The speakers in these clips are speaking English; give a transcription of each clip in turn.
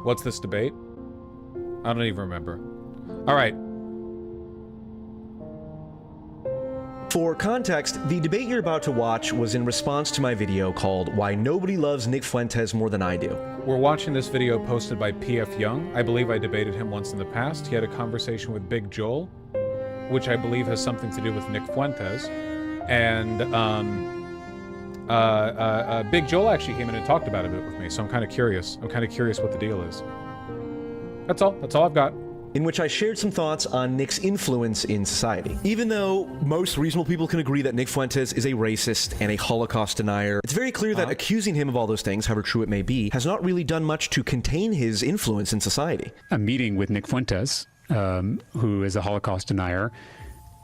What's this debate? I don't even remember. All right. For context, the debate you're about to watch was in response to my video called Why Nobody Loves Nick Fuentes More Than I Do. We're watching this video posted by P.F. Young. I believe I debated him once in the past. He had a conversation with Big Joel, which I believe has something to do with Nick Fuentes. And Big Joel actually came in and talked about it a bit with me, so I'm kind of curious. I'm kind of curious what the deal is. That's all. That's all I've got. In which I shared some thoughts on Nick's influence in society. Even though most reasonable people can agree that Nick Fuentes is a racist and a Holocaust denier, it's very clear that accusing him of all those things, however true it may be, has not really done much to contain his influence in society. A meeting with Nick Fuentes, who is a Holocaust denier,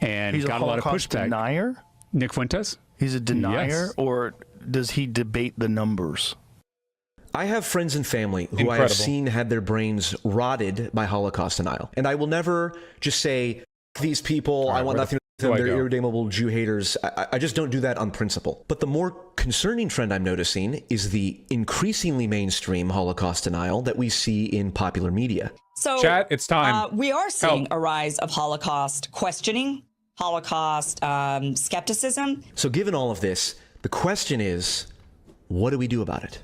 and He's got a a lot of Holocaust pushback. denier? Nick Fuentes? He's a denier, Yes. or does he debate the numbers? I have friends and family who I Incredible. have seen had their brains rotted by Holocaust denial. And I will never just say, these people, I want nothing to do with them, they're irredeemable Jew haters. I just don't do that on principle. But the more concerning trend I'm noticing is the increasingly mainstream Holocaust denial that we see in popular media. So, Chat, it's time. We are seeing a rise of Holocaust questioning, Holocaust skepticism. So given all of this, the question is, what do we do about it?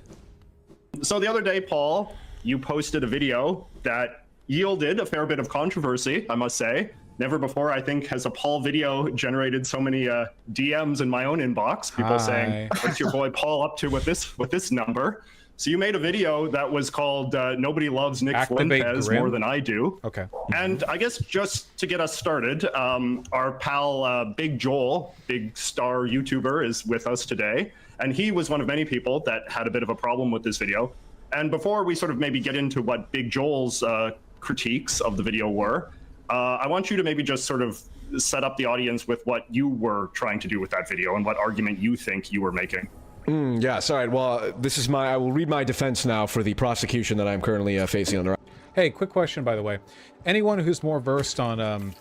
So the other day, Paul, you posted a video that yielded a fair bit of controversy, I must say. Never before, I think, has a Paul video generated so many DMs in my own inbox. People saying, what's your boy Paul up to with this number? So you made a video that was called Nobody Loves Nick Fuentes More Than I Do. Okay. And I guess just to get us started, our pal Big Joel, big star YouTuber, is with us today. And he was one of many people that had a bit of a problem with this video. And before we sort of maybe get into what Big Joel's critiques of the video were, I want you to maybe just sort of set up the audience with what you were trying to do with that video and what argument you think you were making. Yes, all right. Well, this is I will read my defense now for the prosecution that I'm currently facing on the right. Hey, quick question, by the way. Anyone who's more versed on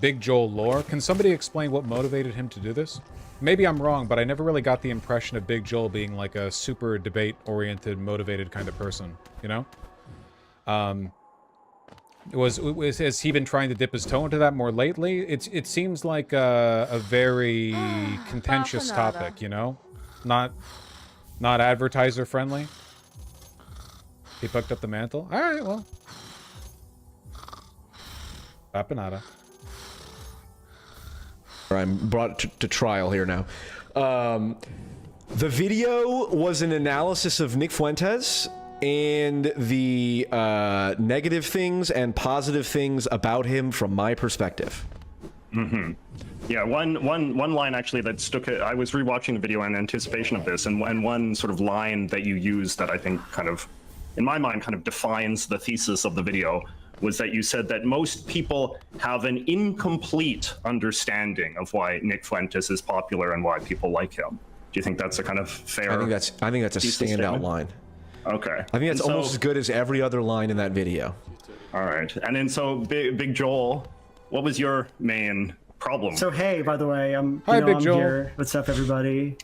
Big Joel lore, can somebody explain what motivated him to do this? Maybe I'm wrong, but I never really got the impression of Big Joel being like a super debate-oriented, motivated kind of person, you know? Has he been trying to dip his toe into that more lately? It seems like a very contentious topic, you know? Not advertiser-friendly. He picked up the mantle? Alright, well. Papanada. I'm brought to trial here now. The video was an analysis of Nick Fuentes and the negative things and positive things about him from my perspective. Mm-hmm. Yeah, one line actually that stuck. I was rewatching the video in anticipation of this, and one sort of line that you used that I think kind of, in my mind, kind of defines the thesis of the video, was that you said that most people have an incomplete understanding of why Nick Fuentes is popular and why people like him. Do you think that's a kind of fair? I think that's a standout line. Okay. I think that's almost as good as every other line in that video. All right. And then so Big Joel, what was your main problem? So hey, by the way, I'm Big Joel. here. What's up, everybody?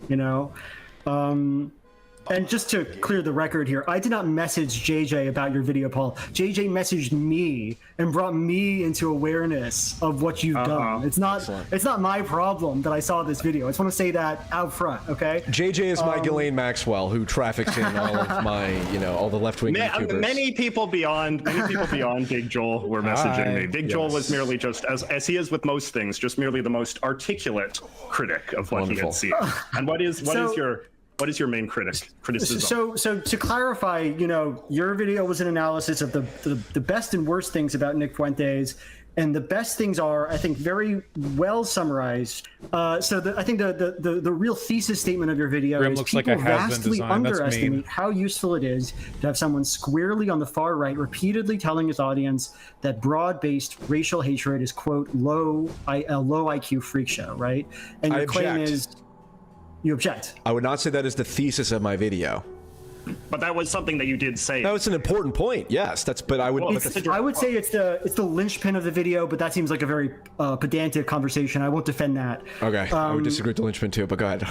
And just to clear the record here, I did not message JJ about your video, Paul. JJ messaged me and brought me into awareness of what you've done. It's not my problem that I saw this video. I just want to say that out front, okay? JJ is my Ghislaine Maxwell, who traffics in all of my, all the left-wing YouTubers. Many people beyond Big Joel were messaging me. Big Joel was merely just, as he is with most things, just merely the most articulate critic of what he had seen. And what is your main criticism? So to clarify, your video was an analysis of the best and worst things about Nick Fuentes, and the best things are, I think, very well summarized. I think the real thesis statement of your video is people vastly underestimate how useful it is to have someone squarely on the far right repeatedly telling his audience that broad-based racial hatred is, quote, a low IQ freak show, right? And your claim is... You object. I would not say that is the thesis of my video. But that was something that you did say. No, it's an important point. Yes, but I would. I would say it's the linchpin of the video, but that seems like a very pedantic conversation. I won't defend that. Okay, I would disagree with the linchpin too, but go ahead.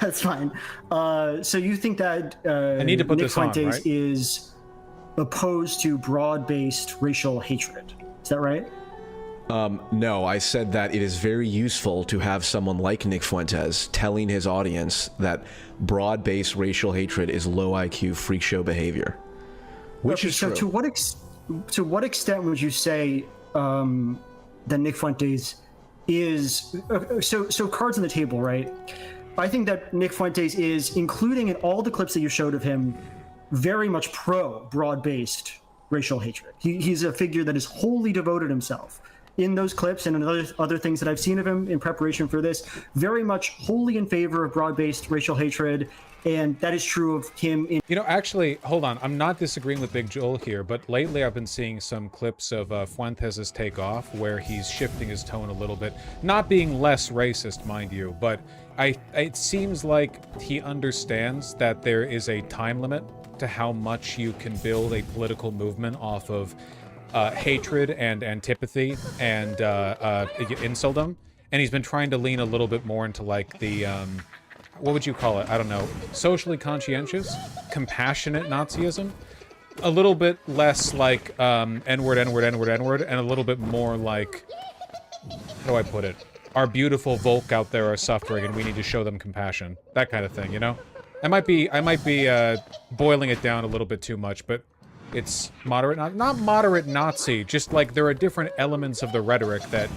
That's fine. So you think that I need to put Nick this on, Fuentes right? is opposed to broad-based racial hatred. Is that right? No, I said that it is very useful to have someone like Nick Fuentes telling his audience that broad-based racial hatred is low IQ freak show behavior, which is so true. to what extent would you say that Nick Fuentes is so cards on the table, right? I think that Nick Fuentes is, including in all the clips that you showed of him, very much pro broad-based racial hatred. He's a figure that has wholly devoted himself in those clips and in other things that I've seen of him in preparation for this, very much wholly in favor of broad-based racial hatred. And that is true of him. You know, actually, hold on. I'm not disagreeing with Big Joel here, but lately I've been seeing some clips of Fuentes' takeoff where he's shifting his tone a little bit. Not being less racist, mind you, but it seems like he understands that there is a time limit to how much you can build a political movement off of hatred and antipathy and insultdom. And he's been trying to lean a little bit more into like the... what would you call it? I don't know. Socially conscientious? Compassionate Nazism? A little bit less like N-word, N-word, N-word, N-word, and a little bit more like... How do I put it? Our beautiful Volk out there are suffering and we need to show them compassion. That kind of thing, you know? I might be boiling it down a little bit too much, but it's moderate... Not moderate Nazi, just like there are different elements of the rhetoric that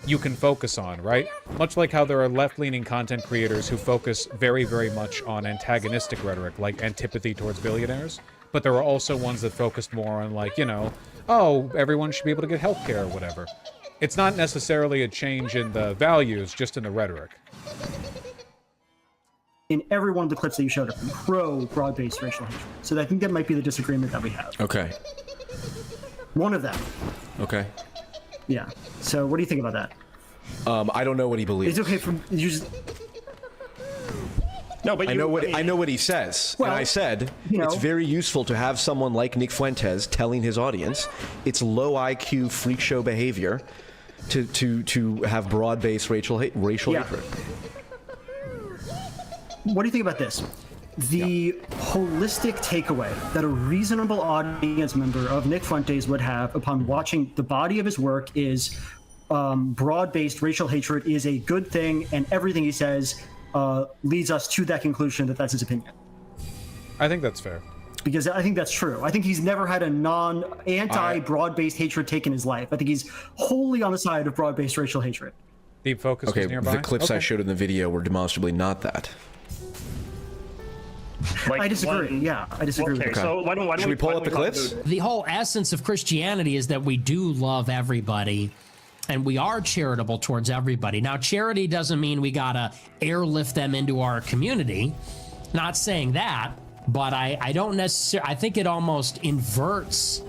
you can focus on, right? Much like how there are left-leaning content creators who focus very, very much on antagonistic rhetoric, like antipathy towards billionaires, but there are also ones that focus more on, like, you know, oh, everyone should be able to get healthcare or whatever. It's not necessarily a change in the values, just in the rhetoric. In every one of the clips that you showed of him, pro broad-based racial hatred. So I think that might be the disagreement that we have. Okay. One of them. Okay. Yeah. So what do you think about that? I don't know what he believes. It's okay from you just. No, but I know what he says. Well, and I said you know, it's very useful to have someone like Nick Fuentes telling his audience it's low IQ freak show behavior to have broad-based racial hatred. What do you think about this? The holistic takeaway that a reasonable audience member of Nick Fuentes would have upon watching the body of his work is broad-based racial hatred is a good thing, and everything he says leads us to that conclusion that that's his opinion. I think that's fair. Because I think that's true. I think he's never had a anti-broad-based hatred take in his life. I think he's wholly on the side of broad-based racial hatred. Deep Focus was nearby? The clips I showed in the video were demonstrably not that. Like I disagree. I disagree with that. So why don't Should we pull up the clips? The whole essence of Christianity is that we do love everybody and we are charitable towards everybody. Now, charity doesn't mean we gotta airlift them into our community. Not saying that, but I don't necessarily, I think it almost inverts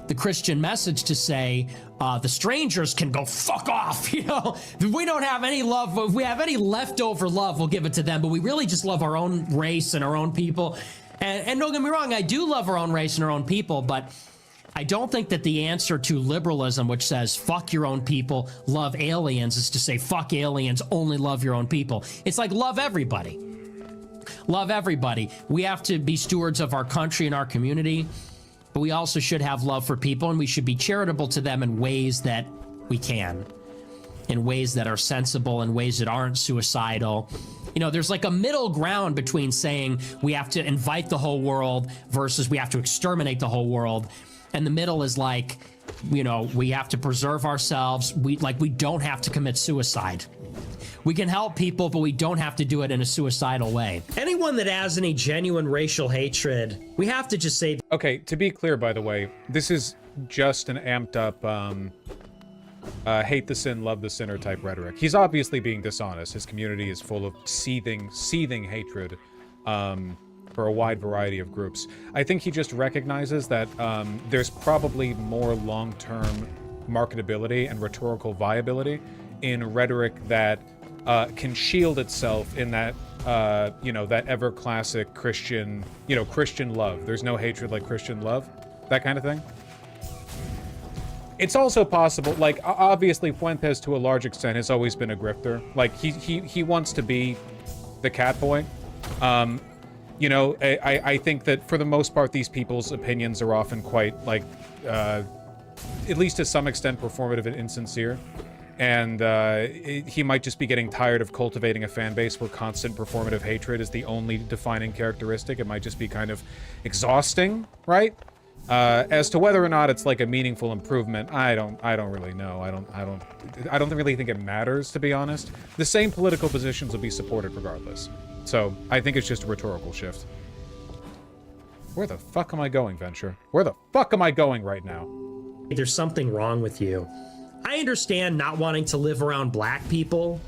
the Christian message to say the strangers can go fuck off. You know, if we don't have any love, if we have any leftover love, we'll give it to them. But we really just love our own race and our own people. And don't get me wrong, I do love our own race and our own people, but I don't think that the answer to liberalism, which says fuck your own people, love aliens, is to say fuck aliens, only love your own people. It's like love everybody. Love everybody. We have to be stewards of our country and our community, but we also should have love for people, and we should be charitable to them in ways that we can, in ways that are sensible, in ways that aren't suicidal. You know, there's like a middle ground between saying we have to invite the whole world versus we have to exterminate the whole world. And the middle is like, you know, we have to preserve ourselves. We don't have to commit suicide. We can help people, but we don't have to do it in a suicidal way. Anyone that has any genuine racial hatred, we have to just say... Okay, to be clear, by the way, this is just an amped up, hate the sin, love the sinner type rhetoric. He's obviously being dishonest. His community is full of seething hatred for a wide variety of groups. I think he just recognizes that there's probably more long-term marketability and rhetorical viability in rhetoric that can shield itself in that, you know, that ever classic Christian, you know, Christian love. There's no hatred like Christian love, that kind of thing. It's also possible, like, obviously Fuentes to a large extent has always been a grifter. Like, he wants to be the cat boy. You know, I think that for the most part, these people's opinions are often quite, like, at least to some extent, performative and insincere. And he might just be getting tired of cultivating a fan base where constant performative hatred is the only defining characteristic. It might just be kind of exhausting, right? As to whether or not it's like a meaningful improvement, I don't really know. I don't really think it matters, to be honest. The same political positions will be supported regardless. So I think it's just a rhetorical shift. Where the fuck am I going, Venture? Where the fuck am I going right now? There's something wrong with you. I understand not wanting to live around black people.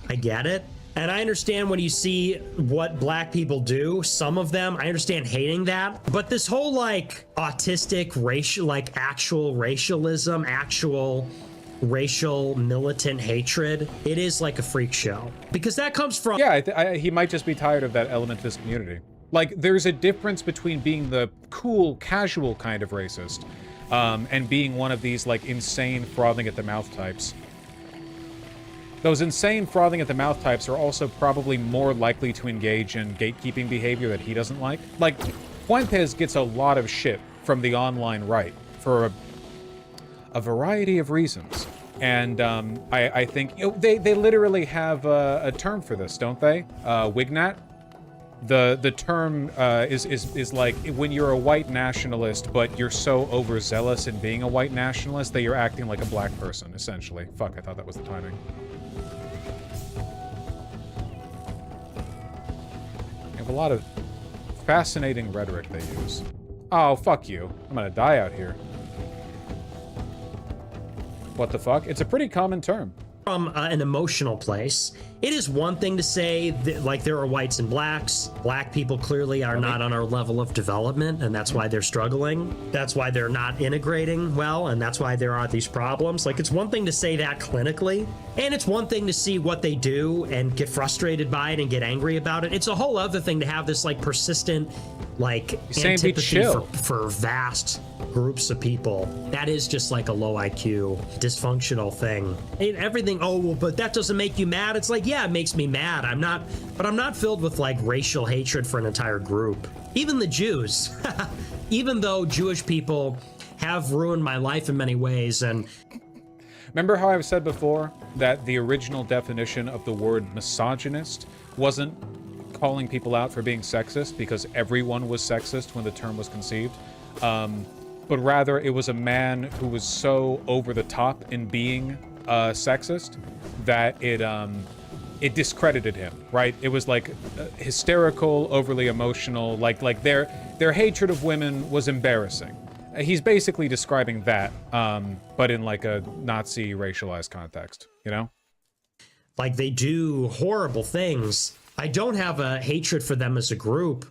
I get it. And I understand when you see what black people do, some of them, I understand hating that. But this whole like autistic racial, like actual racialism, actual racial militant hatred, it is like a freak show. Because that comes from... Yeah, he might just be tired of that element of his community. Like, there's a difference between being the cool, casual kind of racist and being one of these, like, insane frothing at the mouth types. Those insane frothing at the mouth types are also probably more likely to engage in gatekeeping behavior that he doesn't like. Like, Fuentes gets a lot of shit from the online right for a variety of reasons. And I think, you know, they literally have a term for this, don't they? Wignat? The term is like when you're a white nationalist, but you're so overzealous in being a white nationalist that you're acting like a black person, essentially. Fuck, I thought that was the timing. They have a lot of fascinating rhetoric they use. Oh, fuck you. I'm gonna die out here. What the fuck? It's a pretty common term. From an emotional place. It is one thing to say that, like, there are whites and blacks. Black people clearly are not on our level of development, and that's why they're struggling. That's why they're not integrating well, and that's why there are these problems. Like, it's one thing to say that clinically, and it's one thing to see what they do and get frustrated by it and get angry about it. It's a whole other thing to have this, like, persistent, like, antipathy for vast groups of people. That is just like a low IQ, dysfunctional thing. And everything, oh, well, but that doesn't make you mad. It's like, yeah, it makes me mad. I'm not filled with like racial hatred for an entire group. Even the Jews, even though Jewish people have ruined my life in many ways. And remember how I've said before that the original definition of the word misogynist wasn't calling people out for being sexist because everyone was sexist when the term was conceived, but rather it was a man who was so over the top in being sexist that it discredited him, right? It was like hysterical, overly emotional, like their hatred of women was embarrassing. He's basically describing that, but in like a Nazi racialized context, you know? Like they do horrible things. I don't have a hatred for them as a group,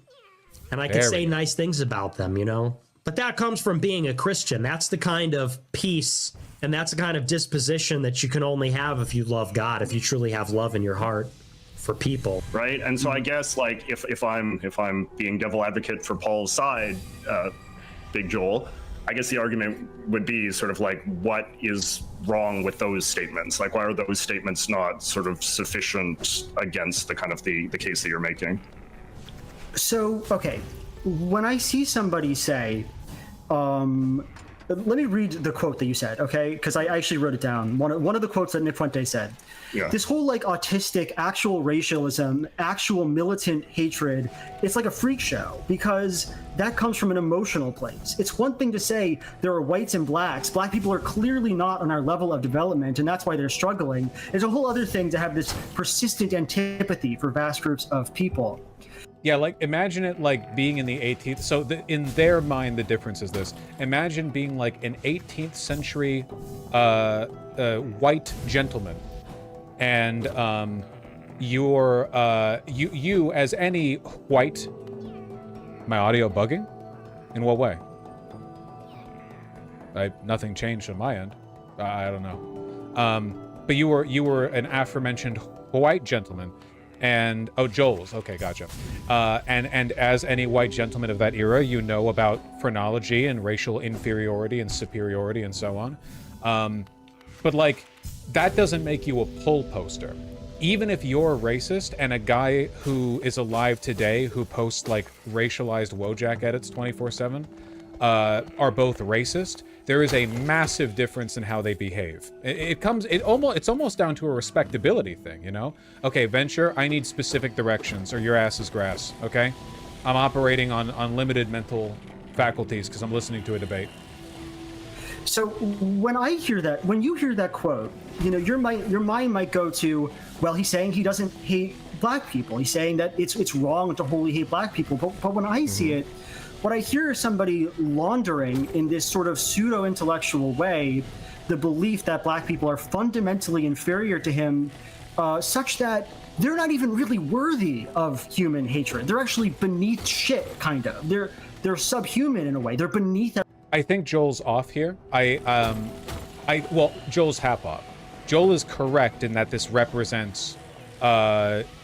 and I can say nice things about them, you know? But that comes from being a Christian. That's the kind of peace, and that's the kind of disposition that you can only have if you love God, if you truly have love in your heart for people. Right? And so I guess, like, if I'm being devil advocate for Paul's side, Big Joel, I guess the argument would be sort of like, what is wrong with those statements? Like, why are those statements not sort of sufficient against the kind of the case that you're making? So, okay, when I see somebody say, let me read the quote that you said, okay? Because I actually wrote it down. One of the quotes that Nick Fuentes said. Yeah. This whole like autistic, actual racialism, actual militant hatred, it's like a freak show because that comes from an emotional place. It's one thing to say there are whites and blacks. Black people are clearly not on our level of development, and that's why they're struggling. It's a whole other thing to have this persistent antipathy for vast groups of people. Yeah, like, imagine it like being in the 18th. So in their mind, the difference is this. Imagine being like an 18th century white gentleman. And you as any white... My audio bugging? In what way? Nothing changed on my end. I don't know. But you were an aforementioned white gentleman. And Joel's, okay, gotcha. And as any white gentleman of that era, you know about phrenology and racial inferiority and superiority and so on. But like, that doesn't make you a pull poster. even if you're racist and a guy who is alive today who posts like racialized Wojak edits 24/7 are both racist, there is a massive difference in how they behave. It's almost down to a respectability thing, you know? Okay, Venture, I need specific directions or your ass is grass, okay? I'm operating on limited mental faculties because I'm listening to a debate. So when you hear that quote, you know, your mind might go to, well, he's saying he doesn't hate black people. He's saying that it's wrong to wholly hate black people. But when I see it, what I hear is somebody laundering in this sort of pseudo-intellectual way the belief that black people are fundamentally inferior to him, such that they're not even really worthy of human hatred. They're actually beneath shit, kind of. They're subhuman in a way. They're beneath. I think Joel's off here. Well, Joel's half off. Joel is correct in that this represents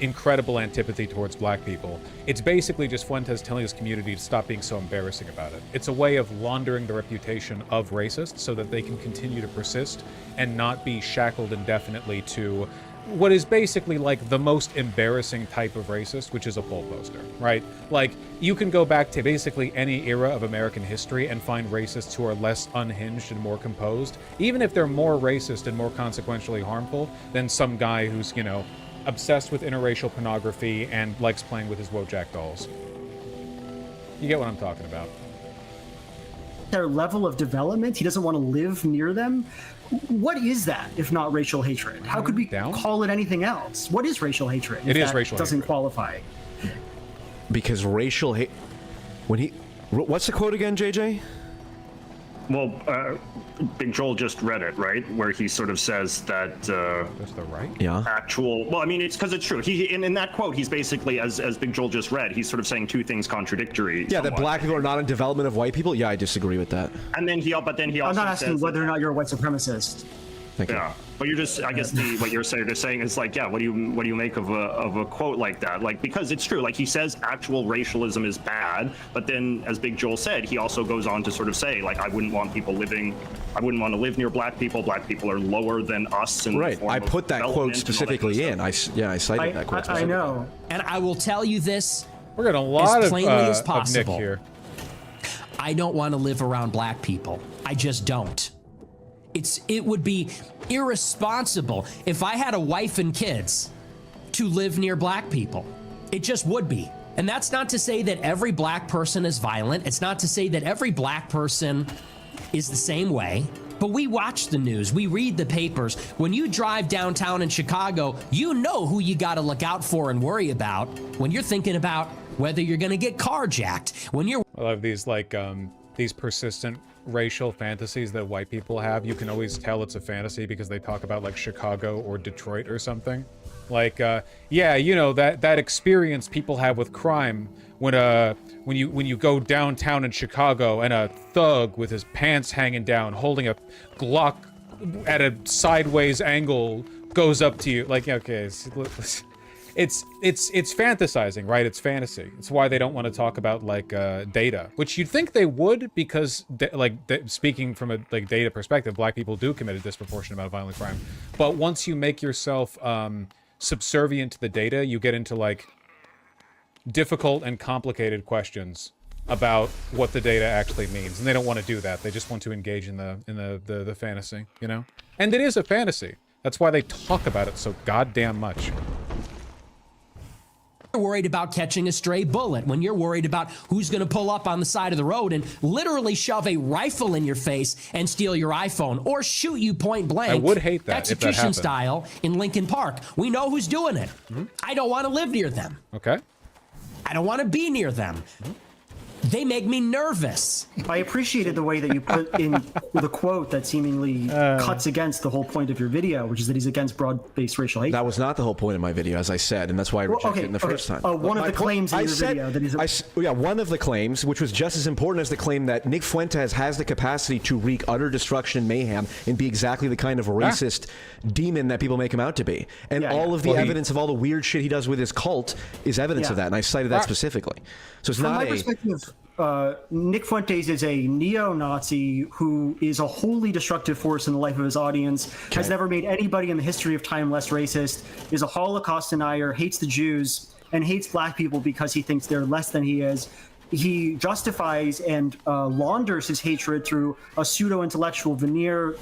incredible antipathy towards black people. It's basically just Fuentes telling his community to stop being so embarrassing about it. It's a way of laundering the reputation of racists so that they can continue to persist and not be shackled indefinitely to what is basically like the most embarrassing type of racist, which is a poll poster, right? Like, you can go back to basically any era of American history and find racists who are less unhinged and more composed, even if they're more racist and more consequentially harmful than some guy who's, you know, obsessed with interracial pornography and likes playing with his Wojak dolls. You get what I'm talking about. Their level of development, he doesn't want to live near them. What is that if not racial hatred? How could we call it anything else? What is racial hatred? It is racial hatred. Doesn't qualify. Because racial hate. What's the quote again, JJ? Well, Big Joel just read it, right? Where he sort of says that that's the right? Yeah. Actual. Well, I mean, it's because it's true. In that quote, he's basically, as Big Joel just read, he's sort of saying two things contradictory. Yeah, somewhat. that black people are not in development of white people. Yeah, I disagree with that. And then he also I'm not asking says whether or not you're a white supremacist. Thank you. Yeah, but you're just, I guess what you're saying is like, yeah, what do you make of a quote like that? Like, because it's true, like he says actual racialism is bad, but then as Big Joel said, he also goes on to sort of say, like, I wouldn't want to live near black people. Black people are lower than us. And right, I put that quote specifically in. I cited that quote. I know. And I will tell you this We're getting a lot as plainly as of possible. Nick here. I don't want to live around black people. I just don't. It would be irresponsible if I had a wife and kids to live near black people. It just would be. And that's not to say that every black person is violent. It's not to say that every black person is the same way. But we watch the news. We read the papers. When you drive downtown in Chicago, you know who you got to look out for and worry about when you're thinking about whether you're going to get carjacked. I love these, like, these persistent racial fantasies that white people have. You can always tell it's a fantasy because they talk about like Chicago or Detroit or something. Like, yeah, you know, that experience people have with crime when you go downtown in Chicago and a thug with his pants hanging down holding a Glock at a sideways angle goes up to you. Like, okay, it's fantasizing, right? It's fantasy. It's why they don't want to talk about like data, which you'd think they would, because speaking from a like data perspective, black people do commit a disproportionate amount of violent crime. But once you make yourself subservient to the data, you get into like difficult and complicated questions about what the data actually means, and they don't want to do that. They just want to engage in the fantasy, you know. And it is a fantasy. That's why they talk about it so goddamn much. You're worried about catching a stray bullet, when you're worried about who's going to pull up on the side of the road and literally shove a rifle in your face and steal your iPhone or shoot you point blank. I would hate that execution if that happened. style in Lincoln Park. We know who's doing it. Mm-hmm. I don't want to live near them. Okay. I don't want to be near them. Mm-hmm. They make me nervous. I appreciated the way that you put in the quote that seemingly cuts against the whole point of your video, which is that he's against broad-based racial hate. That was not the whole point of my video, as I said, and that's why I rejected it in the first time. One of the claims in your video that he's... one of the claims, which was just as important as the claim that Nick Fuentes has the capacity to wreak utter destruction and mayhem and be exactly the kind of racist demon that people make him out to be. And all of the evidence of all the weird shit he does with his cult is evidence of that, and I cited that specifically. So it's From not my perspective, Nick Fuentes is a neo-Nazi who is a wholly destructive force in the life of his audience, has never made anybody in the history of time less racist, is a Holocaust denier, hates the Jews, and hates black people because he thinks they're less than he is. He justifies and launders his hatred through a pseudo-intellectual veneer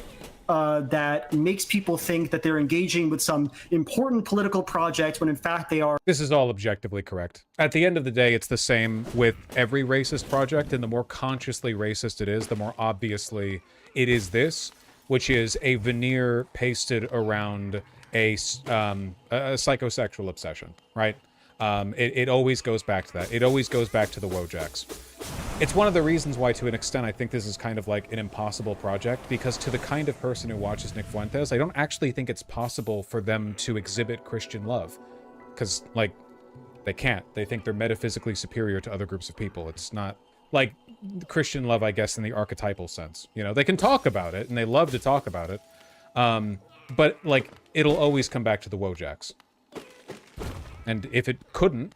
that makes people think that they're engaging with some important political project when in fact they are. This is all objectively correct. At the end of the day, it's the same with every racist project, and the more consciously racist it is, the more obviously it is this, which is a veneer pasted around a psychosexual obsession, right? It always goes back to that. It always goes back to the Wojaks. It's one of the reasons why, to an extent, I think this is kind of like an impossible project, because to the kind of person who watches Nick Fuentes, I don't actually think it's possible for them to exhibit Christian love. Because, like, they can't. They think they're metaphysically superior to other groups of people. It's not, like, Christian love, I guess, in the archetypal sense. You know, they can talk about it, and they love to talk about it. But, like, it'll always come back to the Wojaks. And if it couldn't,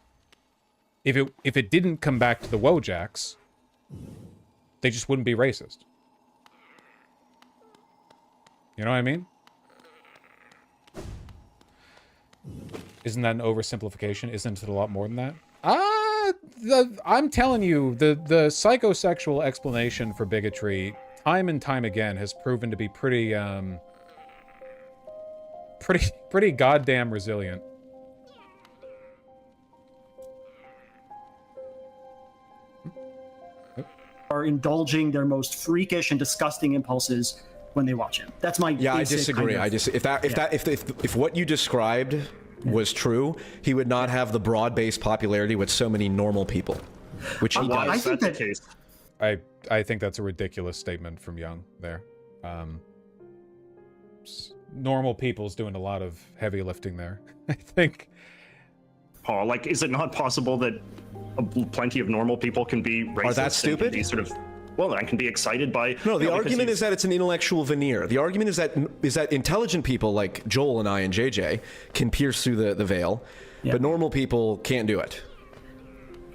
if it didn't come back to the Wojaks, they just wouldn't be racist. You know what I mean? Isn't that an oversimplification? Isn't it a lot more than that? I'm telling you, the psychosexual explanation for bigotry, time and time again, has proven to be pretty goddamn resilient. Are indulging their most freakish and disgusting impulses when they watch him. That's my I disagree. Kind of, If what you described was true, he would not have the broad-based popularity with so many normal people, which he does. I think that's the case. I think that's a ridiculous statement from Young there. Normal people's doing a lot of heavy lifting there. I think. Paul, like, is it not possible that plenty of normal people can be racist? Are that stupid? Be sort of, well, I can be excited by. No, the argument is that it's an intellectual veneer. The argument is that intelligent people like Joel and I and JJ can pierce through the veil, but normal people can't do it.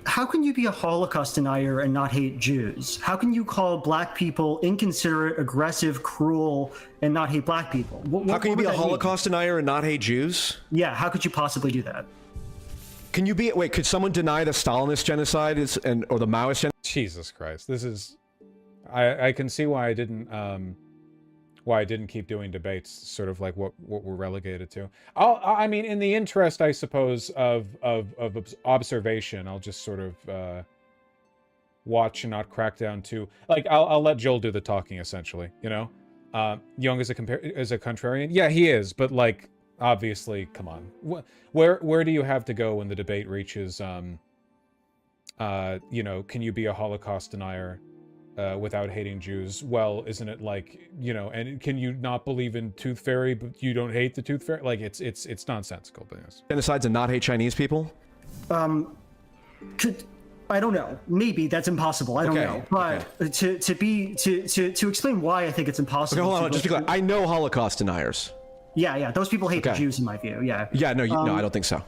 How can you be a Holocaust denier and not hate Jews? How can you call black people inconsiderate, aggressive, cruel, and not hate black people? How can you be a Holocaust denier and not hate Jews? Yeah, how could you possibly do that? Can you be? Wait, could someone deny the Stalinist genocide or the Maoist genocide? Jesus Christ, this is. I can see why I didn't keep doing debates. Sort of like what we're relegated to. I mean, in the interest, I suppose, of observation, I'll just sort of watch and not crack down too. Like I'll let Joel do the talking, essentially. You know, Young is a contrarian. Yeah, he is, but like. Obviously, come on. Where do you have to go when the debate reaches, you know, can you be a Holocaust denier without hating Jews? Well, isn't it like, you know, and can you not believe in Tooth Fairy, but you don't hate the Tooth Fairy? Like, it's nonsensical. Genocides and not hate Chinese people? I don't know. Maybe that's impossible. I don't know. But to explain why I think it's impossible. Okay, hold on. Just be clear. I know Holocaust deniers. Yeah. Those people hate the Jews, in my view. Yeah. Yeah. No, no, I don't think so.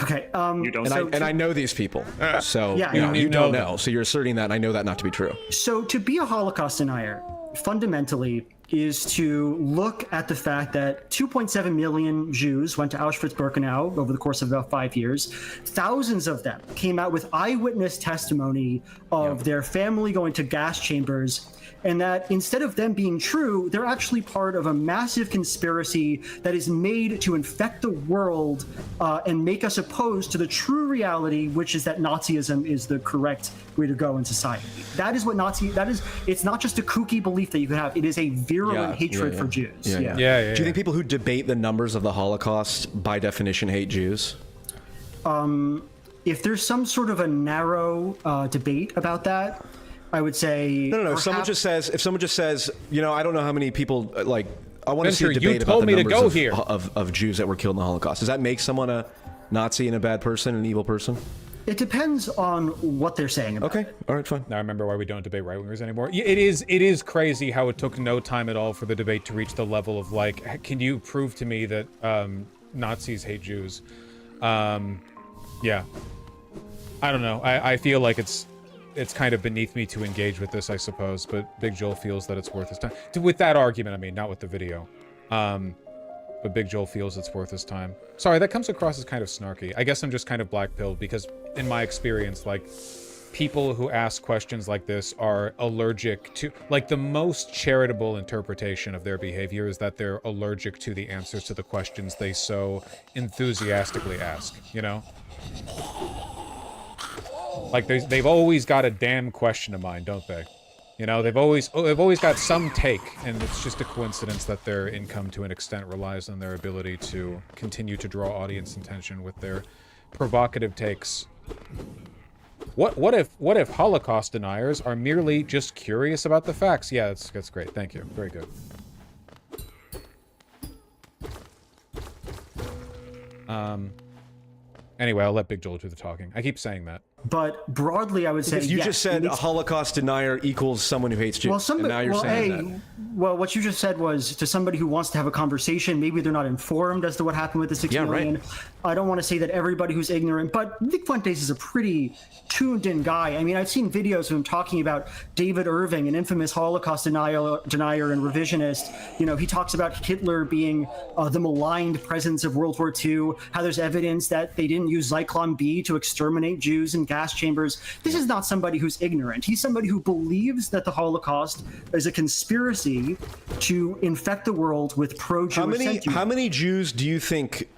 Okay. You don't. And I know these people. So you don't know. So you're asserting that, and I know that not to be true. So to be a Holocaust denier, fundamentally, is to look at the fact that 2.7 million Jews went to Auschwitz-Birkenau over the course of about 5 years. Thousands of them came out with eyewitness testimony of their family going to gas chambers, and that instead of them being true, they're actually part of a massive conspiracy that is made to infect the world and make us opposed to the true reality, which is that Nazism is the correct way to go in society. That is what it's not just a kooky belief that you can have. It is a virulent hatred for Jews. Do you think people who debate the numbers of the Holocaust by definition hate Jews? If there's some sort of a narrow debate about that, I would say no. If someone just says, you know, I don't know how many people like. I want to see a debate about the numbers of Jews that were killed in the Holocaust. Does that make someone a Nazi and a bad person, an evil person? It depends on what they're saying about it. All right, fine. Now I remember why we don't debate right-wingers anymore. It is crazy how it took no time at all for the debate to reach the level of like, can you prove to me that Nazis hate Jews? Yeah. I don't know. I feel like it's it's kind of beneath me to engage with this, I suppose, but Big Joel feels that it's worth his time. With that argument, I mean, not with the video. But Big Joel feels it's worth his time. Sorry, that comes across as kind of snarky. I guess I'm just kind of black-pilled because, in my experience, like, people who ask questions like this are allergic to... Like, the most charitable interpretation of their behavior is that they're allergic to the answers to the questions they so enthusiastically ask, you know? Like, they've always got a damn question of mine, don't they? You know, they've always got some take, and it's just a coincidence that their income, to an extent, relies on their ability to continue to draw audience attention with their provocative takes. What if Holocaust deniers are merely just curious about the facts? Yeah, that's great. Thank you. Very good. Anyway, I'll let Big Joel do the talking. I keep saying that. But broadly, I would say you just said a Holocaust denier equals someone who hates Jews. Well, somebody, and now you're saying that. Well, what you just said was to somebody who wants to have a conversation. Maybe they're not informed as to what happened with the 6 million. Right. I don't want to say that everybody who's ignorant, but Nick Fuentes is a pretty tuned-in guy. I mean, I've seen videos of him talking about David Irving, an infamous Holocaust denier and revisionist. You know, he talks about Hitler being the maligned presence of World War II, how there's evidence that they didn't use Zyklon B to exterminate Jews in gas chambers. This is not somebody who's ignorant. He's somebody who believes that the Holocaust is a conspiracy to infect the world with pro-Jewish sentiment. How many Jews do you think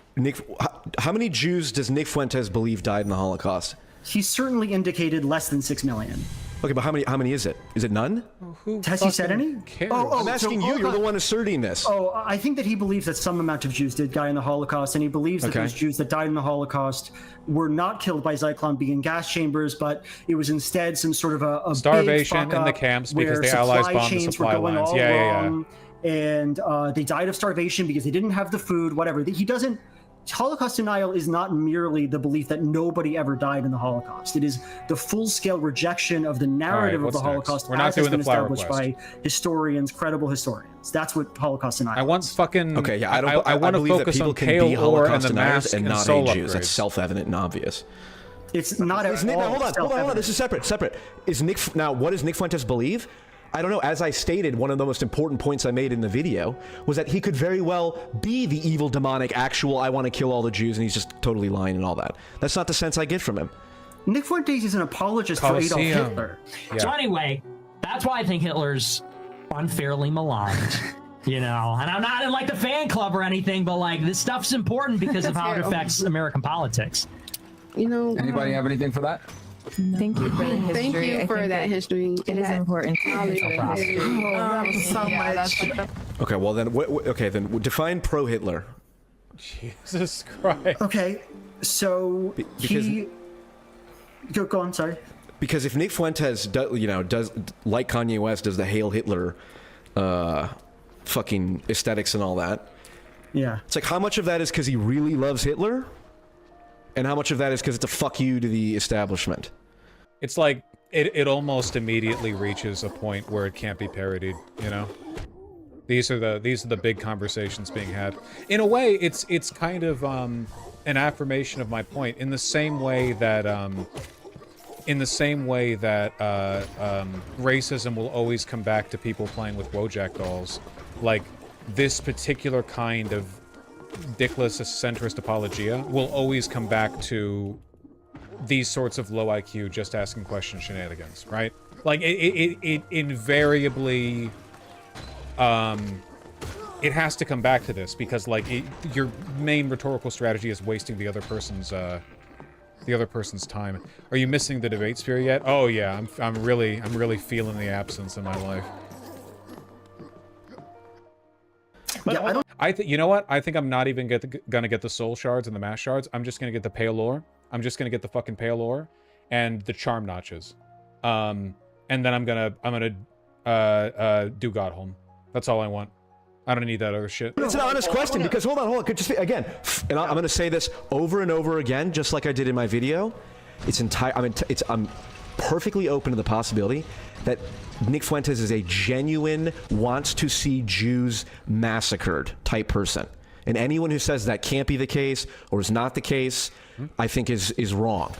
how many Jews does Nick Fuentes believe died in the Holocaust? He certainly indicated less than 6 million. Okay, but how many is it? Is it none? Has he said any? I'm asking you. You're the one asserting this. Oh, I think that he believes that some amount of Jews did die in the Holocaust, and he believes that those Jews that died in the Holocaust were not killed by Zyklon B in gas chambers, but it was instead some sort of a starvation in the camps because the Allies bombed the supply lines. Yeah. And they died of starvation because they didn't have the food. Whatever. He doesn't. Holocaust denial is not merely the belief that nobody ever died in the Holocaust. It is the full-scale rejection of the narrative of the Holocaust as has been established by historians, credible historians. That's what Holocaust denial is. I want fucking... Okay, yeah, I want to focus on Kale Orr and the mask and not soul Jews. That's self-evident and obvious. It's not at all Hold on. This is separate. Now, what does Nick Fuentes believe? I don't know. As I stated, one of the most important points I made in the video was that he could very well be the evil, demonic, actual, I want to kill all the Jews, and he's just totally lying and all that. That's not the sense I get from him. Nick Fuentes is an apologist for Adolf Hitler. Yeah. So anyway, that's why I think Hitler's unfairly maligned. You know, and I'm not in like the fan club or anything, but like this stuff's important because of how it affects American politics. You know, anybody have anything for that? Thank you for the history. Thank you for that history. It is important. Okay, well then, then define pro-Hitler. Jesus Christ. Okay, so go on. Sorry. Because if Nick Fuentes does like Kanye West does the Hail Hitler, fucking aesthetics and all that. Yeah. It's like how much of that is because he really loves Hitler? And how much of that is because it's a fuck you to the establishment? It's like, it almost immediately reaches a point where it can't be parodied, you know? These are the big conversations being had. In a way, it's kind of an affirmation of my point, in the same way that racism will always come back to people playing with Wojak dolls. Like, this particular kind of dickless centrist apologia will always come back to these sorts of low IQ just asking question shenanigans, right? Like it invariably it has to come back to this because like your main rhetorical strategy is wasting the other person's time. Are you missing the debate sphere yet? Oh yeah, I'm really feeling the absence in my life. Yeah, you know what? I think I'm not even gonna get the soul shards and the mass shards. I'm just gonna get the pale ore. I'm just gonna get the fucking pale ore and the charm notches. And then I'm gonna do Godholm. That's all I want. I don't need that other shit. It's an honest question because hold on. Just again, and I'm gonna say this over and over again, just like I did in my video. I'm perfectly open to the possibility that Nick Fuentes is a genuine, wants to see Jews massacred type person. And anyone who says that can't be the case or is not the case, I think is wrong.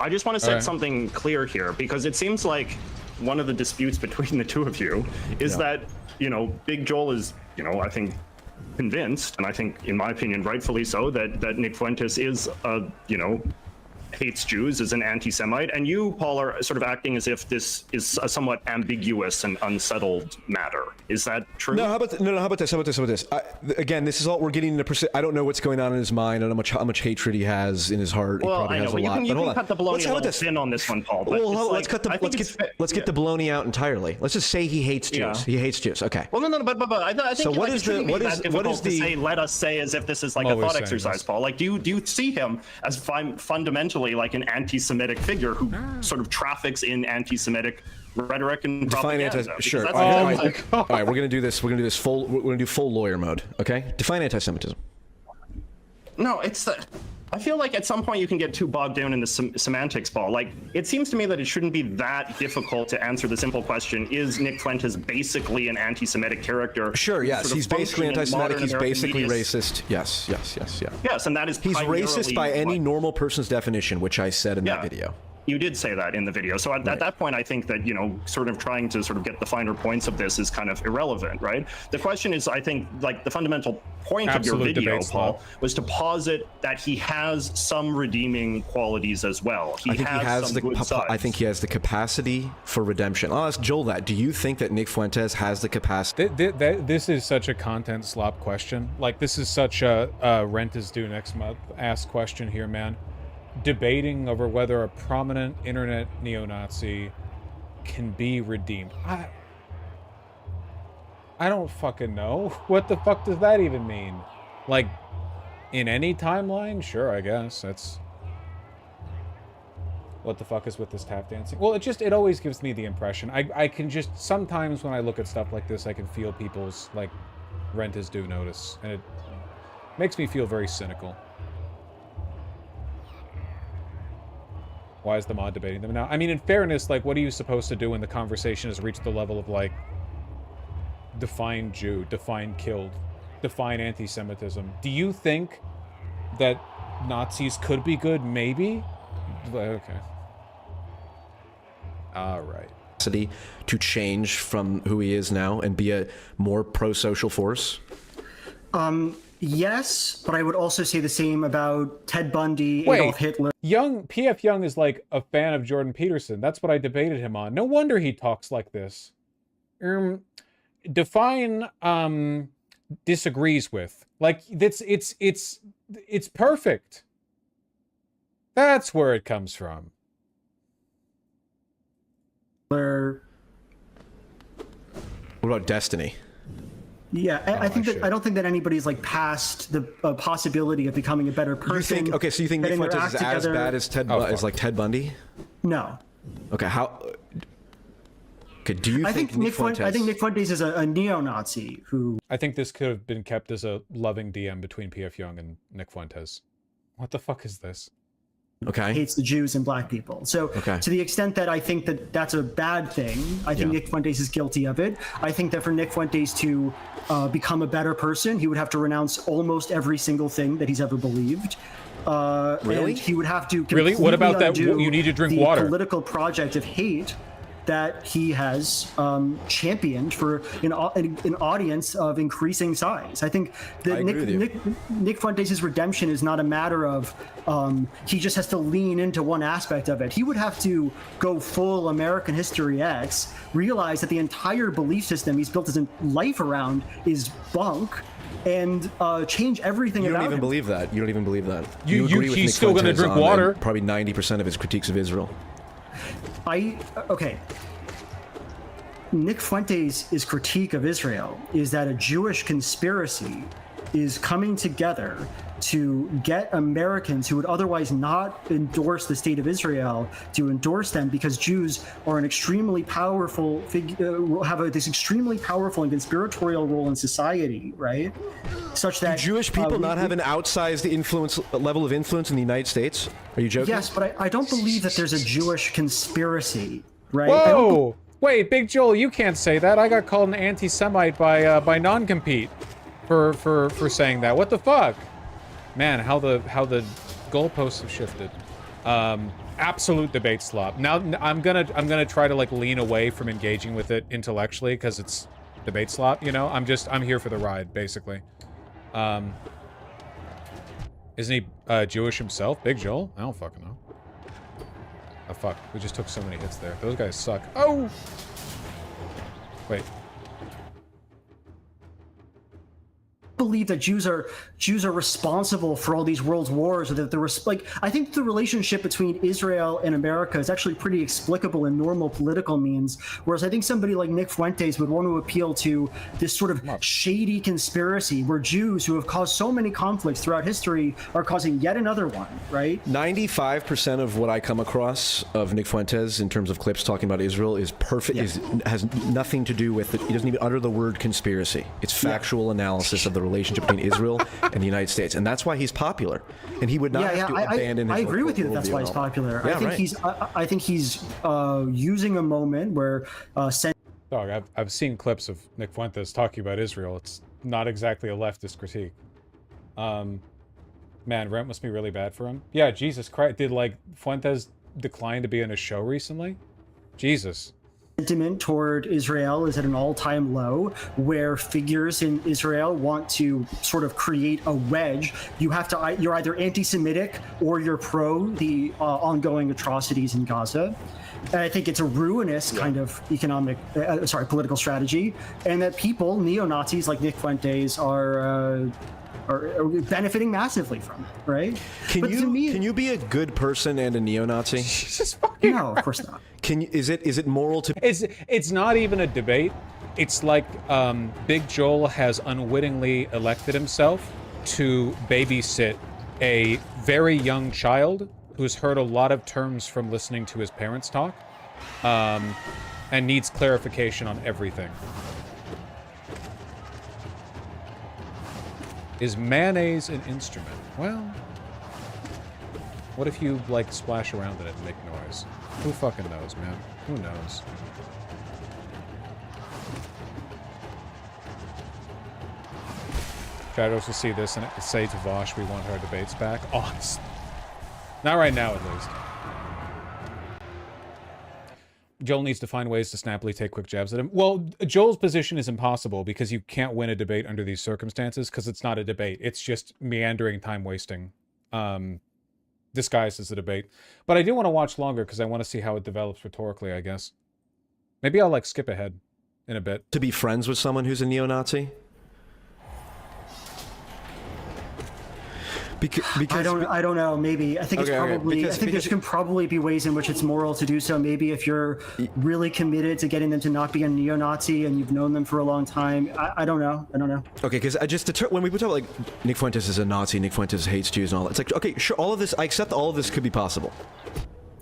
I just want to set something clear here, because it seems like one of the disputes between the two of you is that, you know, Big Joel is, you know, I think convinced, and I think, in my opinion, rightfully so, that Nick Fuentes is, you know, hates Jews, is an anti-Semite, and you, Paul, are sort of acting as if this is a somewhat ambiguous and unsettled matter. Is that true? No, how about how about this? Again, this is all we're getting into. I don't know what's going on in his mind. I don't know how much hatred he has in his heart. Well, he probably I know, has but a lot. you But can cut the baloney a little thin on this one, Paul. But well, let's like, get the baloney out entirely. Let's just say he hates Jews. He hates Jews. Okay. Well, no, but I think so what like, is the what is the say, let us say as if this is like a thought exercise, Paul? Like, do you see him as fundamentally like an anti-Semitic figure who sort of traffics in anti-Semitic rhetoric and propaganda? Sure. All right, we're gonna do this. We're gonna do full lawyer mode. Okay. Define anti-Semitism. No, it's I feel like at some point you can get too bogged down in the semantics, Paul. Like, it seems to me that it shouldn't be that difficult to answer the simple question: is Nick Fuentes basically an anti-Semitic character? Sure. Yes, he's basically anti-Semitic. He's basically racist. Yes. Yes, and that is he's racist by any normal person's definition, which I said in that video. You did say that in the video. So at that point, I think that, you know, sort of trying to sort of get the finer points of this is kind of irrelevant, right? The question is, I think, like, the fundamental point of your video, Paul, was to posit that he has some redeeming qualities as well. I think he has the capacity for redemption. I'll ask Joel that. Do you think that Nick Fuentes has the capacity? This is such a content slop question. Like, this is such a rent is due next month ask question here, man. Debating over whether a prominent internet neo-Nazi can be redeemed. I don't fucking know. What the fuck does that even mean? Like, in any timeline? Sure, I guess. That's... What the fuck is with this tap dancing? Well, it always gives me the impression. I can just... Sometimes when I look at stuff like this, I can feel people's, like, rent is due notice. And it makes me feel very cynical. Why is the mod debating them now? I mean, in fairness, like, what are you supposed to do when the conversation has reached the level of, like, define Jew, define killed, define anti-Semitism? Do you think that Nazis could be good? Maybe? Okay. All right. To change from who he is now and be a more pro-social force? Yes, but I would also say the same about Ted Bundy, Adolf Hitler. P.F. Young is like a fan of Jordan Peterson. That's what I debated him on. No wonder he talks like this. Define disagrees with. Like, it's perfect. That's where it comes from. What about Destiny? Yeah, I think that I don't think that anybody's like past the possibility of becoming a better person. So you think Nick Fuentes is as bad as Ted Bundy? No. Okay, do you think Nick Fuentes... I think Nick Fuentes is a neo-Nazi who... I think this could have been kept as a loving DM between P.F. Young and Nick Fuentes. What the fuck is this? Okay. Hates the Jews and black people. So to the extent that I think that that's a bad thing, I think Nick Fuentes is guilty of it. I think that for Nick Fuentes to become a better person, he would have to renounce almost every single thing that he's ever believed. Really? And he would have to What about that? You need to drink water. The political project of hate that he has championed for an audience of increasing size. I think that Nick Fuentes' redemption is not a matter of he just has to lean into one aspect of it. He would have to go full American History X, realize that the entire belief system he's built his life around is bunk, and change everything about him. You don't even believe that. You don't even believe that. You agree with he's still going to drink water. Probably 90% of his critiques of Israel. Nick Fuentes' critique of Israel is that a Jewish conspiracy is coming together to get Americans who would otherwise not endorse the state of Israel to endorse them, because Jews are an extremely powerful have this extremely powerful and conspiratorial role in society, right? Such that do Jewish people not have an outsized level of influence in the United States? Are you joking? Yes, but I don't believe that there's a Jewish conspiracy, right? Whoa! Wait, Big Joel, you can't say that. I got called an anti-Semite by non-compete for saying that. What the fuck? Man, how the goalposts have shifted. absolute debate slop. Now I'm gonna try to like lean away from engaging with it intellectually because it's debate slop, you know? I'm here for the ride, basically. Isn't he Jewish himself? Big Joel? I don't fucking know. Oh fuck, we just took so many hits there. Those guys suck. Oh! Wait. Believe that Jews are responsible for all these world wars, or that there was like, I think the relationship between Israel and America is actually pretty explicable in normal political means, whereas I think somebody like Nick Fuentes would want to appeal to this sort of shady conspiracy where Jews who have caused so many conflicts throughout history are causing yet another one, right? 95% of what I come across of Nick Fuentes in terms of clips talking about Israel is perfect, has nothing to do with it. He doesn't even utter the word conspiracy. It's factual analysis of the relationship between Israel and the United States, and that's why he's popular. And he would not have to abandon his I agree with you that that's why he's popular. I think he's using a moment where Dog, I've seen clips of Nick Fuentes talking about Israel. It's not exactly a leftist critique. Man, rent must be really bad for him. Yeah, Jesus Christ. Did like Fuentes decline to be in a show recently? Jesus. Sentiment toward Israel is at an all-time low, where figures in Israel want to sort of create a wedge. You're either anti-Semitic or you're pro the ongoing atrocities in Gaza. And I think it's a ruinous kind of political strategy, and that people, neo-Nazis like Nick Fuentes, are benefiting massively from it, right? Can you be a good person and a neo-Nazi? No, of course not. Is it moral to? It's not even a debate. It's like Big Joel has unwittingly elected himself to babysit a very young child who's heard a lot of terms from listening to his parents talk, and needs clarification on everything. Is mayonnaise an instrument? Well, what if you, like, splash around in it and make noise? Who fucking knows, man? Who knows? Shadows will see this and say to Vaush, we want our debates back. Oh, not right now, at least. Joel needs to find ways to snappily take quick jabs at him. Well, Joel's position is impossible because you can't win a debate under these circumstances because it's not a debate. It's just meandering, time wasting, disguised as a debate. But I do want to watch longer because I want to see how it develops rhetorically, I guess. Maybe I'll, like, skip ahead in a bit. To be friends with someone who's a neo-Nazi? Because I don't know. Maybe I think it's probably. I think there can probably be ways in which it's moral to do so. Maybe if you're really committed to getting them to not be a neo-Nazi and you've known them for a long time. I don't know. Okay, because when we talk about like Nick Fuentes is a Nazi, Nick Fuentes hates Jews and all that, it's like, okay, sure, all of this, I accept all of this could be possible.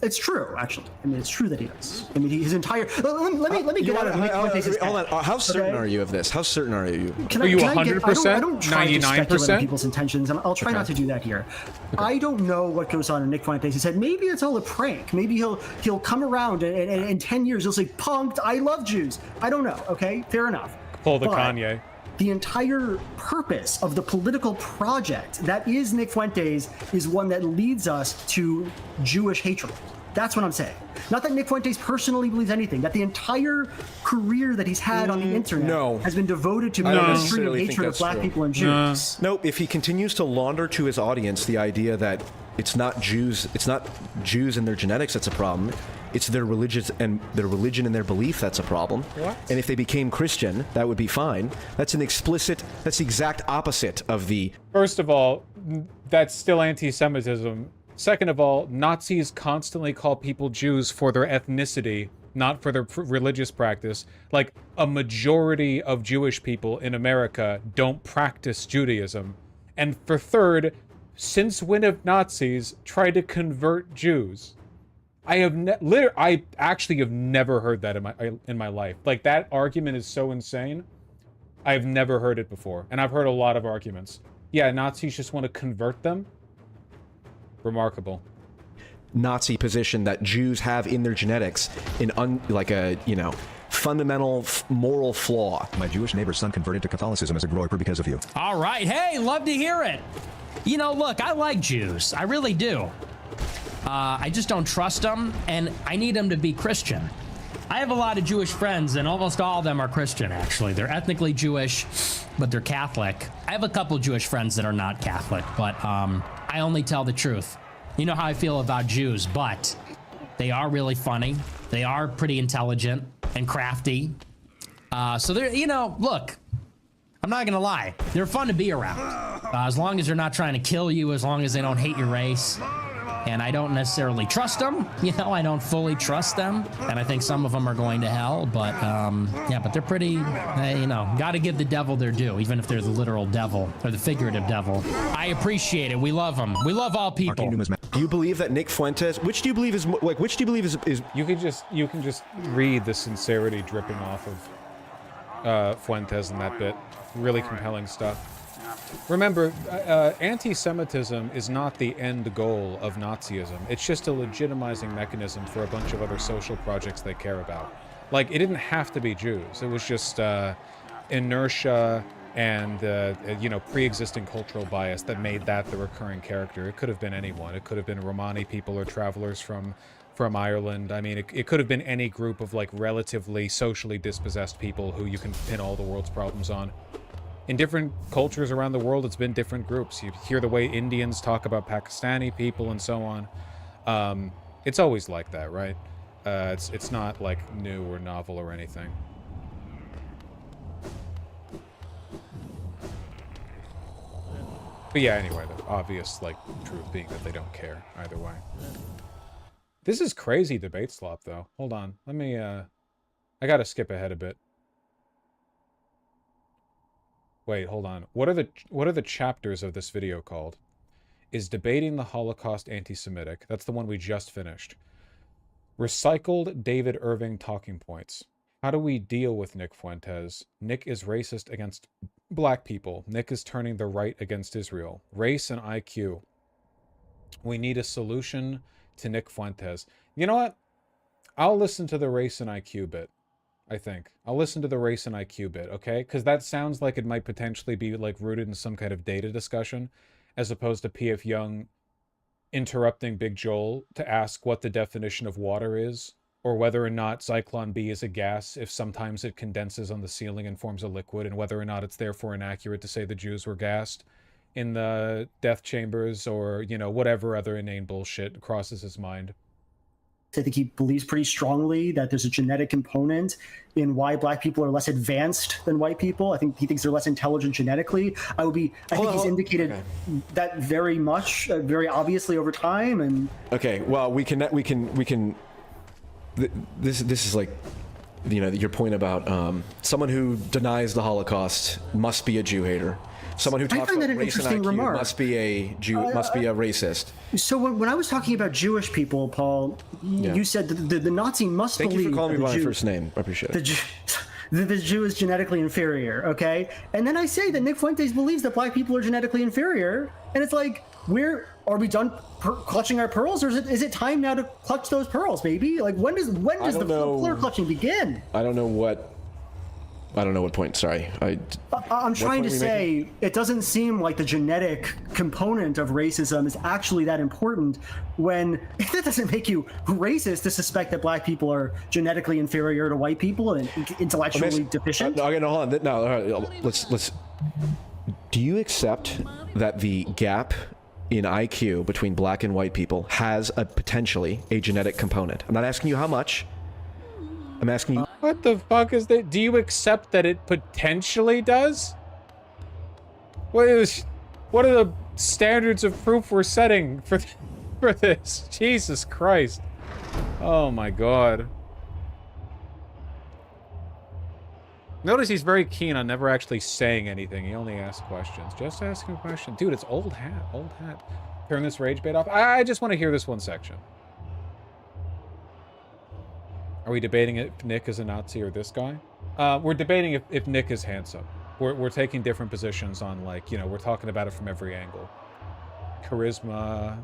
It's true, actually. I mean, it's true that he does. I mean, his entire. Let me get out of Nick Fuentes' hold on. How certain are you of this? How certain are you? Are you 100%? I don't try to speculate 99%? on people's intentions, and I'll try not to do that here. Okay. I don't know what goes on in Nick Fuentes' head. Maybe it's all a prank. Maybe he'll come around and in 10 years he'll say, "Punked, I love Jews." I don't know. Okay, fair enough. Pull the Kanye. The entire purpose of the political project that is Nick Fuentes is one that leads us to Jewish hatred. That's what I'm saying. Not that Nick Fuentes personally believes anything, that the entire career that he's had on the internet has been devoted to ministry and hatred of black people and Jews. Nope. If he continues to launder to his audience the idea that it's not Jews and their genetics that's a problem, it's their religion and their belief that's a problem. What? And if they became Christian, that would be fine. That's the exact opposite of the... First of all, that's still anti-Semitism. Second of all, Nazis constantly call people Jews for their ethnicity, not for their religious practice. Like, a majority of Jewish people in America don't practice Judaism. And for third, since when have Nazis tried to convert Jews? I actually have never heard that in my life. Like, that argument is so insane. I've never heard it before. And I've heard a lot of arguments. Yeah, Nazis just want to convert them? Remarkable. Nazi position that Jews have in their genetics fundamental moral flaw. My Jewish neighbor's son converted to Catholicism as a grower because of you. All right. Hey, love to hear it. You know, look, I like Jews. I really do. I just don't trust them, and I need them to be Christian. I have a lot of Jewish friends, and almost all of them are Christian, actually. They're ethnically Jewish, but they're Catholic. I have a couple Jewish friends that are not Catholic, but I only tell the truth. You know how I feel about Jews, but they are really funny. They are pretty intelligent and crafty. So they're, you know, look, I'm not gonna lie. They're fun to be around. As long as they're not trying to kill you, as long as they don't hate your race. And I don't necessarily trust them. You know, I don't fully trust them. And I think some of them are going to hell. But, yeah, but they're pretty, you know, got to give the devil their due, even if they're the literal devil or the figurative devil. I appreciate it. We love them. We love all people. Do you believe that Nick Fuentes, which do you believe is, like, which do you believe is You can just read the sincerity dripping off of Fuentes in that bit. Really compelling stuff. Remember, anti-Semitism is not the end goal of Nazism. It's just a legitimizing mechanism for a bunch of other social projects they care about. Like, it didn't have to be Jews. It was just inertia and, you know, pre-existing cultural bias that made that the recurring character. It could have been anyone. It could have been Romani people or travelers from Ireland. I mean, it could have been any group of, like, relatively socially dispossessed people who you can pin all the world's problems on. In different cultures around the world, it's been different groups. You hear the way Indians talk about Pakistani people and so on. It's always like that, right? It's not, like, new or novel or anything. But yeah, anyway, the obvious, like, truth being that they don't care either way. This is crazy debate slop, though. Hold on. Let me, I gotta skip ahead a bit. Wait, hold on. What are the chapters of this video called? Is debating the Holocaust anti-Semitic? That's the one we just finished. Recycled David Irving talking points. How do we deal with Nick Fuentes? Nick is racist against black people. Nick is turning the right against Israel. Race and IQ. We need a solution to Nick Fuentes. You know what? I'll listen to the race and IQ bit. I think. I'll listen to the race and IQ bit, okay? Because that sounds like it might potentially be, like, rooted in some kind of data discussion, as opposed to P.F. Young interrupting Big Joel to ask what the definition of water is, or whether or not Zyklon B is a gas if sometimes it condenses on the ceiling and forms a liquid, and whether or not it's therefore inaccurate to say the Jews were gassed in the death chambers, or, you know, whatever other inane bullshit crosses his mind. I think he believes pretty strongly that there's a genetic component in why black people are less advanced than white people. I think he thinks they're less intelligent genetically. I think he's indicated that very much, very obviously over time. And okay, well, we can. This is like, you know, your point about someone who denies the Holocaust must be a Jew hater. Someone who talks about race and IQ must be a Jew, must be a racist. So when I was talking about Jewish people, Paul, you said the Nazi must believe. Thank you for calling me by my Jew, first name. I appreciate it. The Jew is genetically inferior, okay? And then I say that Nick Fuentes believes that black people are genetically inferior, and it's like, are we done clutching our pearls, or is it time now to clutch those pearls, baby? Like, when does the pearl clutching begin? I don't know what point. Sorry, I'm trying to say it doesn't seem like the genetic component of racism is actually that important. When that doesn't make you racist to suspect that black people are genetically inferior to white people and intellectually deficient. Okay, no, hold on. No, all right, let's. Do you accept that the gap in IQ between black and white people has potentially a genetic component? I'm not asking you how much. I'm asking you. What the fuck is that? Do you accept that it potentially does? What are the standards of proof we're setting for this? Jesus Christ. Oh my god. Notice he's very keen on never actually saying anything. He only asks questions. Just asking a question. Dude, it's old hat. Old hat. Turn this rage bait off. I just want to hear this one section. Are we debating if Nick is a Nazi or this guy? We're debating if Nick is handsome. We're taking different positions on, like, you know, we're talking about it from every angle. Charisma,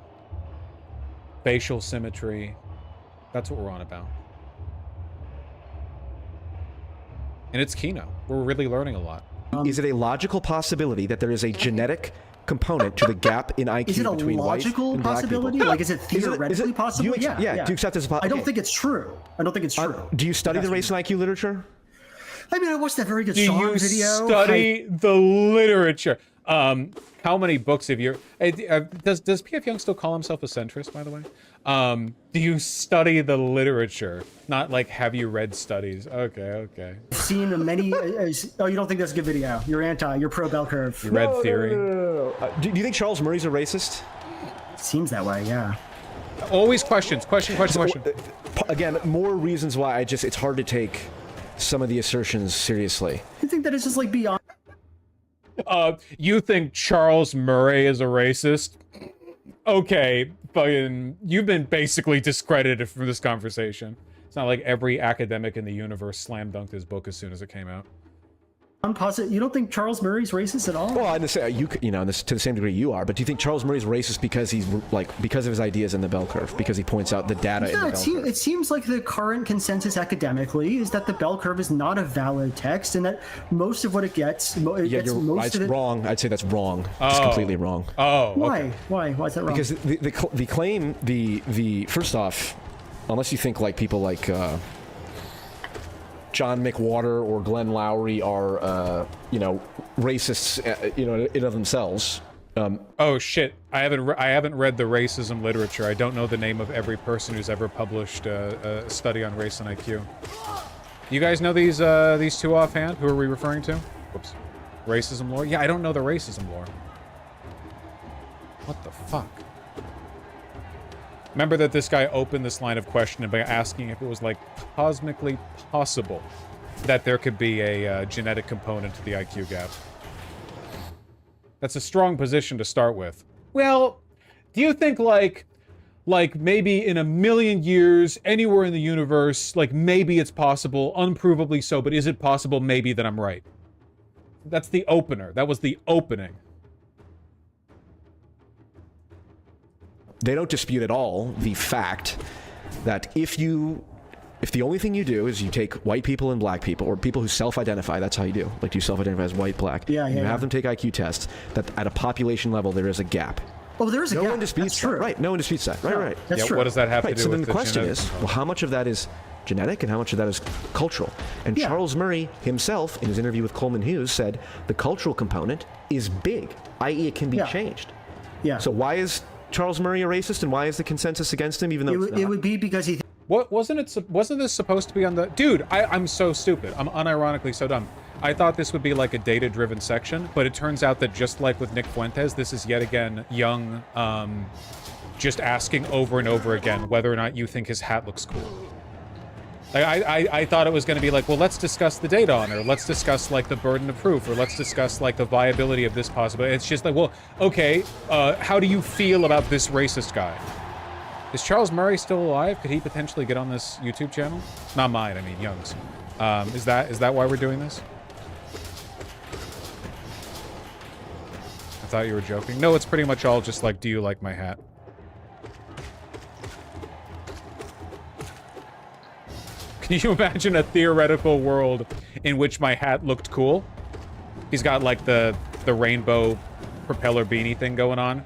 facial symmetry. That's what we're on about. And it's Kino. We're really learning a lot. Is it a logical possibility that there is a genetic component to the gap in IQ Is it a between logical white and black possibility? people. Like, is it theoretically possible? Do you do you accept this as I don't think it's true. I don't think it's true. Do you study the race and IQ literature? I mean, I watched that very good Do song you video. study the literature? How many books have you? Does P.F. Young still call himself a centrist, by the way? Do you study the literature? Not like, have you read studies? Okay. I've seen many. Oh, you don't think that's a good video? You're pro bell curve. You read Theory? No. Do you think Charles Murray's a racist? Seems that way, yeah. Always questions. Question. Again, more reasons why it's hard to take some of the assertions seriously. You think that it's just like beyond? You think Charles Murray is a racist? Okay, fucking, you've been basically discredited from this conversation. It's not like every academic in the universe slam dunked his book as soon as it came out. I'm positive. You don't think Charles Murray's racist at all? Well, to the same degree you are, but do you think Charles Murray's racist because because of his ideas in the bell curve, because he points out the data in the bell curve? It seems like the current consensus academically is that the bell curve is not a valid text, and that most of what it gets, it's wrong. I'd say that's wrong. It's completely wrong. Oh, why? okay. Why is that wrong? Because the claim, first off, unless you think like people like John McWhorter or Glenn Lowry are, racists, in of themselves. Oh shit! I haven't read the racism literature. I don't know the name of every person who's ever published a study on race and IQ. You guys know these two offhand? Who are we referring to? Whoops. Racism lore? Yeah, I don't know the racism lore. What the fuck? Remember that this guy opened this line of questioning by asking if it was, like, cosmically possible that there could be a genetic component to the IQ gap. That's a strong position to start with. Well, do you think, like maybe in a million years, anywhere in the universe, like, maybe it's possible, unprovably so, but is it possible maybe that I'm right? That's the opener. That was the opening. They don't dispute at all the fact that if the only thing you do is you take white people and black people, or people who self-identify, that's how you do. Like, you self-identify as white, black. Yeah, you have them take IQ tests, that at a population level, there is a gap. Oh, there is a gap. No one disputes that. Right, no one disputes that. Right. That's true. What does that have to do so with then the question is, well, how much of that is genetic and how much of that is cultural? And Charles Murray himself, in his interview with Coleman Hughes, said the cultural component is big, i.e. it can be changed. Yeah. So why is Charles Murray a racist, and why is the consensus against him, even though it would be because he... What wasn't this supposed to be on the... Dude, I'm so stupid. I'm unironically so dumb. I thought this would be like a data-driven section, but it turns out that just like with Nick Fuentes, this is yet again Young just asking over and over again whether or not you think his hat looks cool. I thought it was going to be like, well, let's discuss the data on it, or let's discuss like the burden of proof, or let's discuss like the viability of this possibility. It's just like, well, okay, how do you feel about this racist guy? Is Charles Murray still alive? Could he potentially get on this YouTube channel? Not mine, I mean Young's. Is that why we're doing this? I thought you were joking. No, it's pretty much all just like, do you like my hat? Can you imagine a theoretical world in which my hat looked cool? He's got like the rainbow propeller beanie thing going on.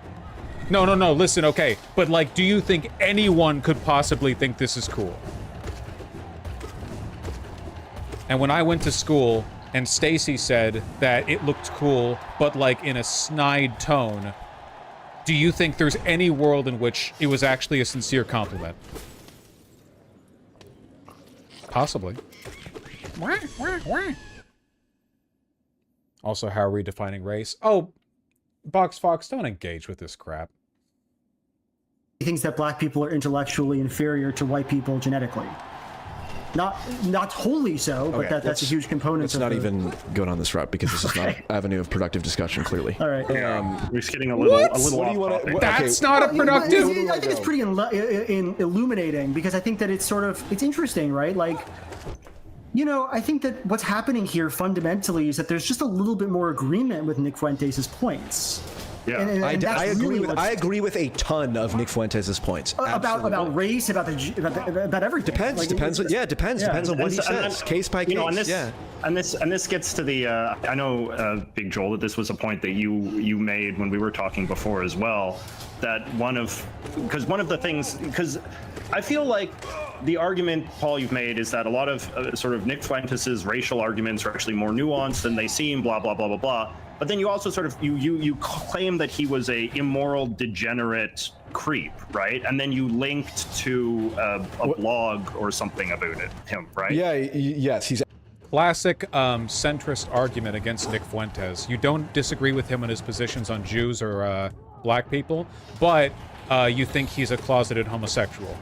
No, listen, okay. But like, do you think anyone could possibly think this is cool? And when I went to school and Stacy said that it looked cool, but like in a snide tone, do you think there's any world in which it was actually a sincere compliment? Possibly. Also, how are we defining race? Oh, Box Fox, don't engage with this crap. He thinks that black people are intellectually inferior to white people genetically. Not wholly so, but Okay, that's a huge component. Let's not even go down this route, because this is not an avenue of productive discussion, clearly. All right. We're just getting a little off topic. That's not a productive... I think it's pretty illuminating, because I think that it's interesting, right? Like, I think that what's happening here fundamentally is that there's just a little bit more agreement with Nick Fuentes' points. Yeah. I agree with a ton of Nick Fuentes' points. About race, about everything. Depends. Like, depends. Depends on what he says. Case by case. And this gets to the. I know, Big Joel, that this was a point that you made when we were talking before as well. That one of the things, because I feel like the argument, Paul, you've made is that a lot of sort of Nick Fuentes' racial arguments are actually more nuanced than they seem. Blah blah blah blah blah. But then you also sort of you claim that he was a immoral, degenerate creep, right? And then you linked to a blog or something about him, right? Yeah. Yes. He's classic centrist argument against Nick Fuentes. You don't disagree with him on his positions on Jews or black people, but you think he's a closeted homosexual.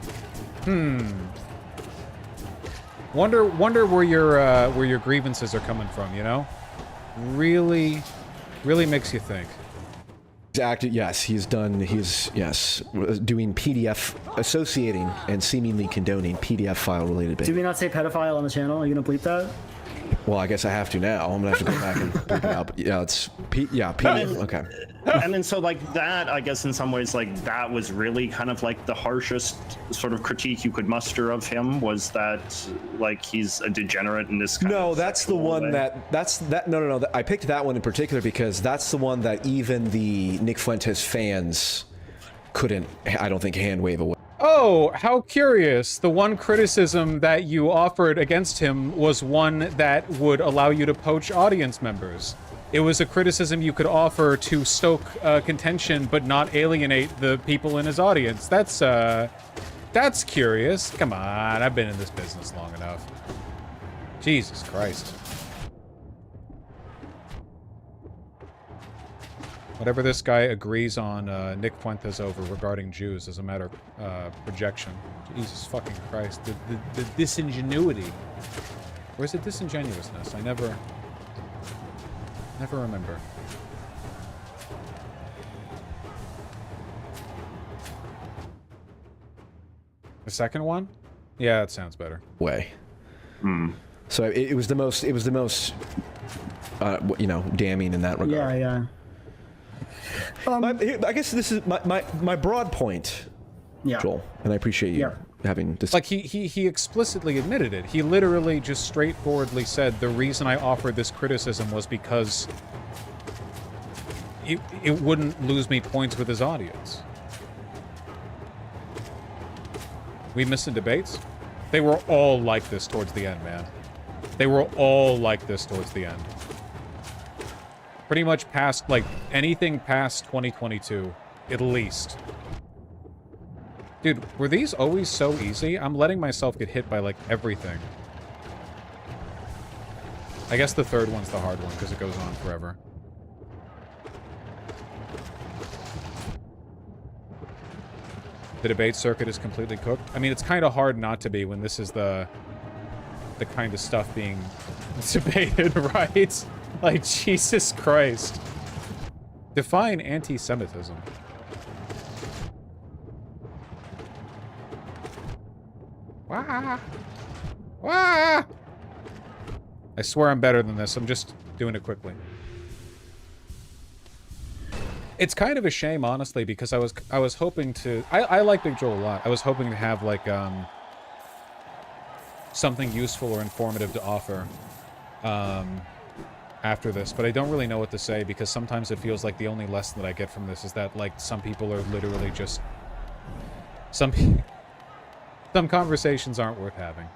Wonder where your grievances are coming from. You know, really makes you think. He's doing PDF, associating and seemingly condoning PDF file related behavior. Did we not say pedophile on the channel? Are you gonna bleep that? Well, I guess I have to now. I'm gonna have to go back and bleep it out. But yeah, it's PDF. Okay. And then so like that, I guess in some ways, like that was really kind of like the harshest sort of critique you could muster of him, was that like he's a degenerate in this kind of that's the one way. No. I picked that one in particular because that's the one that even the Nick Fuentes fans couldn't, I don't think, hand wave away. Oh, how curious. The one criticism that you offered against him was one that would allow you to poach audience members. It was a criticism you could offer to stoke contention but not alienate the people in his audience. That's curious. Come on, I've been in this business long enough. Jesus Christ. Whatever this guy agrees on Nick Fuentes over regarding Jews is a matter of projection. Jesus fucking Christ. The disingenuity. Or is it disingenuousness? I never remember. The second one? Yeah, it sounds better. So it was the most damning in that regard. Yeah. I guess this is my broad point, Joel, and I appreciate you having this. Like he explicitly admitted it. He literally just straightforwardly said the reason I offered this criticism was because it wouldn't lose me points with his audience. We missed the debates? They were all like this towards the end, man. They were all like this towards the end. Pretty much past, like, anything past 2022, at least. Dude, were these always so easy? I'm letting myself get hit by, like, everything. I guess the third one's the hard one, because it goes on forever. The debate circuit is completely cooked. I mean, it's kind of hard not to be when this is the kind of stuff being debated, right? Like, Jesus Christ. Define anti-Semitism. Wah! Wah! I swear I'm better than this. I'm just doing it quickly. It's kind of a shame, honestly, because I was hoping to... I like Big Joel a lot. I was hoping to have, like, something useful or informative to offer after this, but I don't really know what to say, because sometimes it feels like the only lesson that I get from this is that, like, some people are literally just... Some conversations aren't worth having.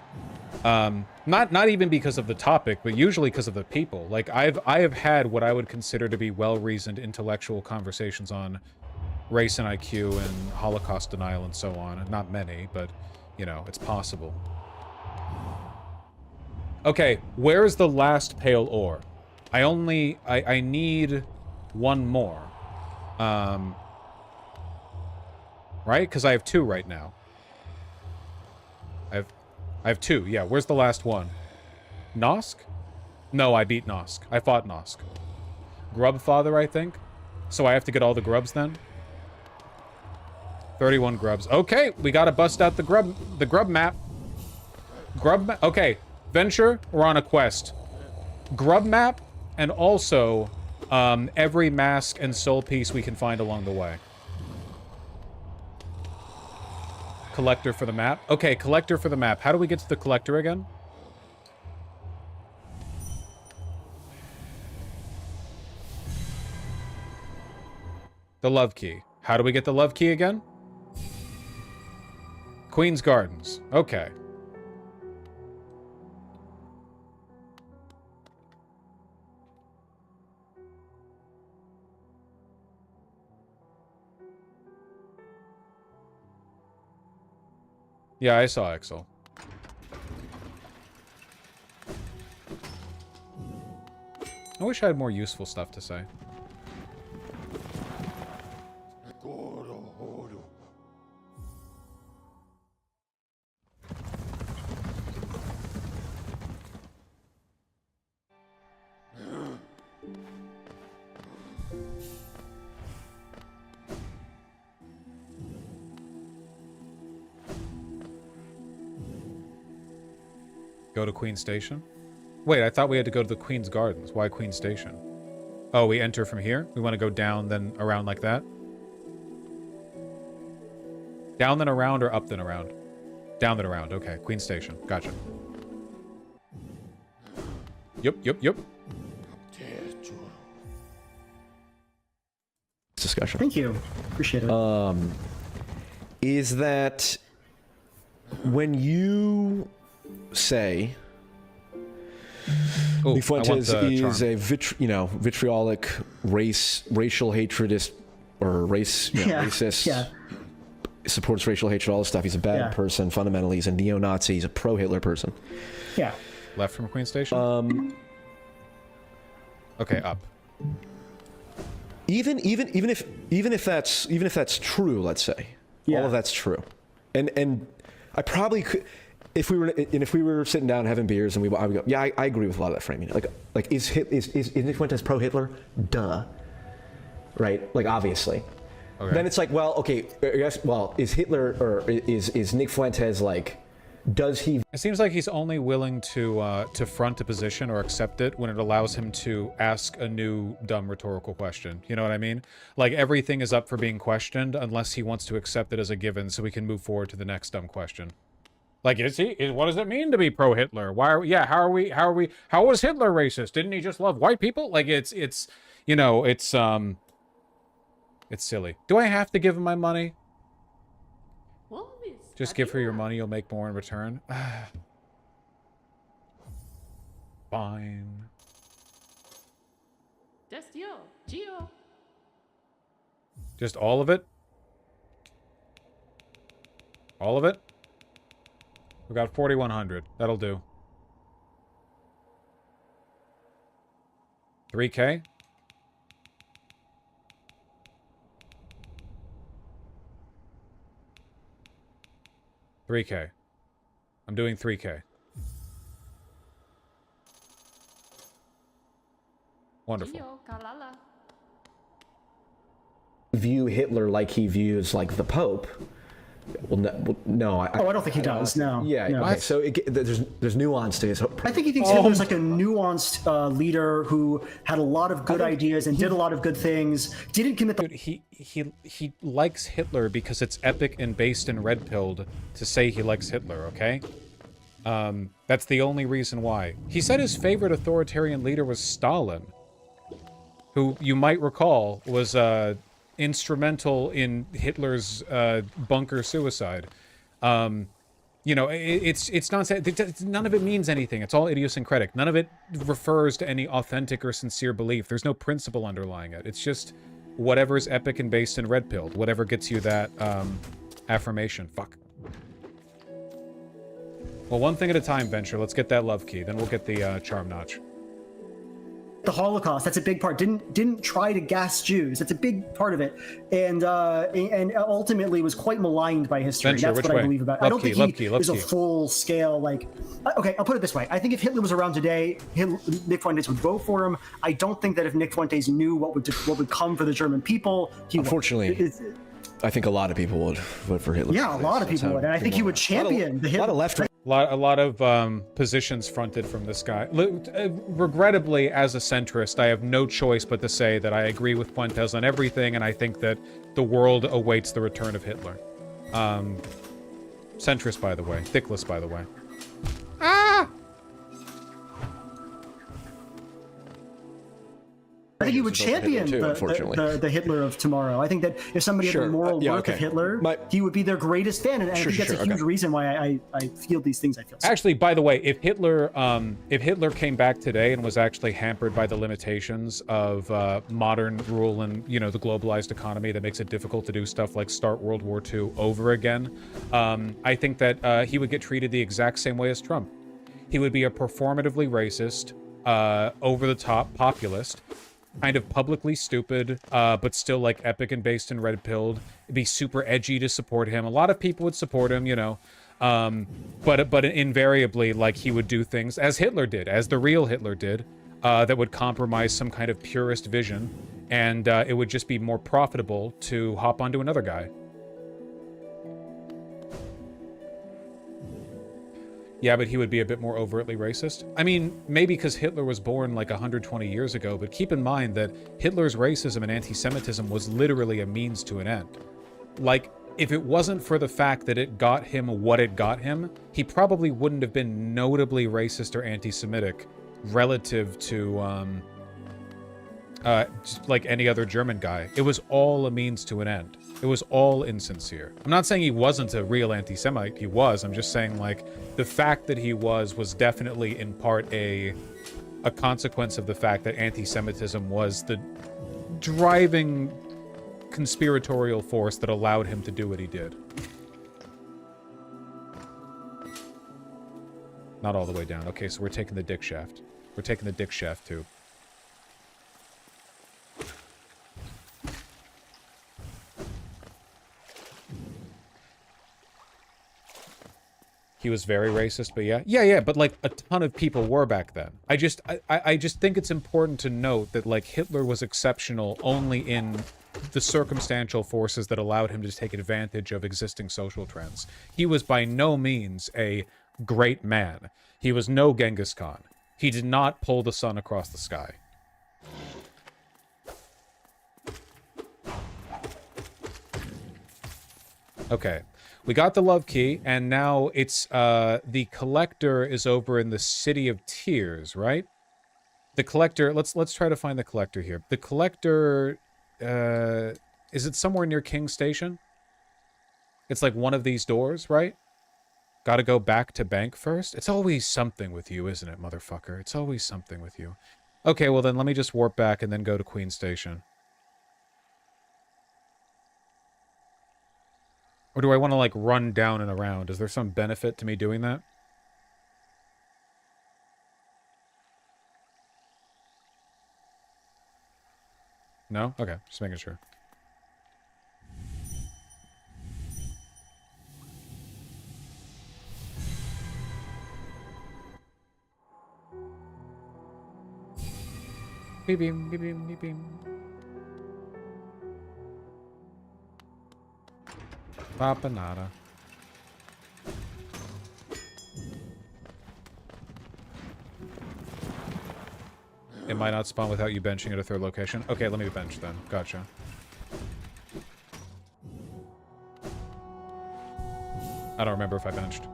Not even because of the topic, but usually because of the people. Like, I have had what I would consider to be well-reasoned intellectual conversations on race and IQ and Holocaust denial and so on. Not many, but, you know, it's possible. Okay, where's the last pale ore? I need one more. Right? Because I have two right now. I have two, yeah. Where's the last one? Nosk? No, I beat Nosk. I fought Nosk. Grubfather, I think? So I have to get all the grubs then? 31 grubs. Okay, we gotta bust out the grub map. Okay, Venture, we're on a quest. Grub map, and also every mask and soul piece we can find along the way. Collector for the map. Okay, collector for the map. How do we get to the collector again? The love key. How do we get the love key again? Queen's Gardens. Okay. Yeah, I saw Excel. I wish I had more useful stuff to say. Go to Queen Station? Wait, I thought we had to go to the Queen's Gardens. Why Queen Station? Oh, we enter from here? We want to go down, then around like that? Down, then around, or up, then around? Down, then around. Okay, Queen Station. Gotcha. Yep. Discussion. Thank you. Appreciate it. Is that when you say Fuentes is a vitriolic racial hatredist or racist, supports racial hatred, all this stuff. He's a bad person. Fundamentally, he's a neo-Nazi. He's a pro-Hitler person. Yeah. Left from Queen Station. Okay, up. Even if that's true, let's say all of that's true, and I probably could. If we were sitting down and having beers and I would go, yeah, I agree with a lot of that framing. Like is Nick Fuentes pro-Hitler? Duh. Right? Like obviously. Okay. Then it's like, well, okay, yes, well, is Hitler or is Nick Fuentes like? Does he? It seems like he's only willing to front a position or accept it when it allows him to ask a new dumb rhetorical question. You know what I mean? Like everything is up for being questioned unless he wants to accept it as a given, so we can move forward to the next dumb question. Like, what does it mean to be pro-Hitler? How was Hitler racist? Didn't he just love white people? Like, it's silly. Do I have to give him my money? Just give her your money, you'll make more in return. Fine. Just all of it? All of it? We got 4,100. That'll do. 3K? $3K. I'm doing 3K. Wonderful. View Hitler like he views like the Pope. Well, no. I don't think he does. No. Yeah. No. Okay. So there's nuance to his. I think he thinks Hitler's like a nuanced leader who had a lot of good ideas and did a lot of good things. Didn't commit the. Dude, he likes Hitler because it's epic and based and red-pilled to say he likes Hitler. Okay. That's the only reason why. He said his favorite authoritarian leader was Stalin, who you might recall was instrumental in Hitler's bunker suicide. You know, it's nonsense. None of it means anything. It's all idiosyncratic. None of it refers to any authentic or sincere belief. There's no principle underlying it. It's just whatever's epic and based and red-pilled. Whatever gets you that affirmation. Fuck. Well, one thing at a time, Venture. Let's get that love key. Then we'll get the charm notch. The Holocaust, that's a big part. Didn't try to gas Jews. That's a big part of it, and ultimately was quite maligned by history. Venture, that's what I believe about. I don't think he is a full scale like. Okay, I'll put it this way. I think if Hitler was around today, Nick Fuentes would vote for him. I don't think that if Nick Fuentes knew what would come for the German people, unfortunately. I think a lot of people would vote for Hitler. Yeah, a lot of people would, and I think he would champion the Hitler. A lot of left. A lot of positions fronted from this guy. Regrettably, as a centrist, I have no choice but to say that I agree with Fuentes on everything, and I think that the world awaits the return of Hitler. Centrist, by the way. Dickless, by the way. Ah! I think he would champion too, unfortunately. the Hitler of tomorrow. I think that if somebody had the moral work of Hitler, he would be their greatest fan, and I think that's a huge reason why I feel these things I feel. Actually, by the way, if Hitler came back today and was actually hampered by the limitations of modern rule and, you know, the globalized economy that makes it difficult to do stuff like start World War II over again, I think that he would get treated the exact same way as Trump. He would be a performatively racist, over-the-top populist, kind of publicly stupid, but still like epic and based and red-pilled. It'd be super edgy to support him. A lot of people would support him, you know, but invariably, like, he would do things as Hitler did, as the real Hitler did, that would compromise some kind of purist vision, and it would just be more profitable to hop onto another guy. Yeah, but he would be a bit more overtly racist. I mean, maybe because Hitler was born like 120 years ago, but keep in mind that Hitler's racism and anti-Semitism was literally a means to an end. Like, if it wasn't for the fact that it got him what it got him, he probably wouldn't have been notably racist or anti-Semitic relative to, just like any other German guy. It was all a means to an end. It was all insincere. I'm not saying he wasn't a real anti-Semite. He was. I'm just saying, like, the fact that he was definitely in part a consequence of the fact that anti-Semitism was the driving conspiratorial force that allowed him to do what he did. Not all the way down. Okay, so we're taking the dick shaft. We're taking the dick shaft, too. He was very racist, but yeah, but like a ton of people were back then. I just think it's important to note that like Hitler was exceptional only in the circumstantial forces that allowed him to take advantage of existing social trends. He was by no means a great man. He was no Genghis Khan. He did not pull the sun across the sky. Okay. We got the love key, and now it's, the collector is over in the City of Tears, right? The collector, let's try to find the collector here. The collector, is it somewhere near King Station? It's like one of these doors, right? Gotta go back to bank first? It's always something with you, isn't it, motherfucker? It's always something with you. Okay, well then let me just warp back and then go to Queen Station. Or do I want to, like, run down and around? Is there some benefit to me doing that? No? Okay, just making sure. Beep, beep, beep, beep, beep, beep. Papanada. It might not spawn without you benching at a third location. Okay, let me bench then. Gotcha. I don't remember if I benched.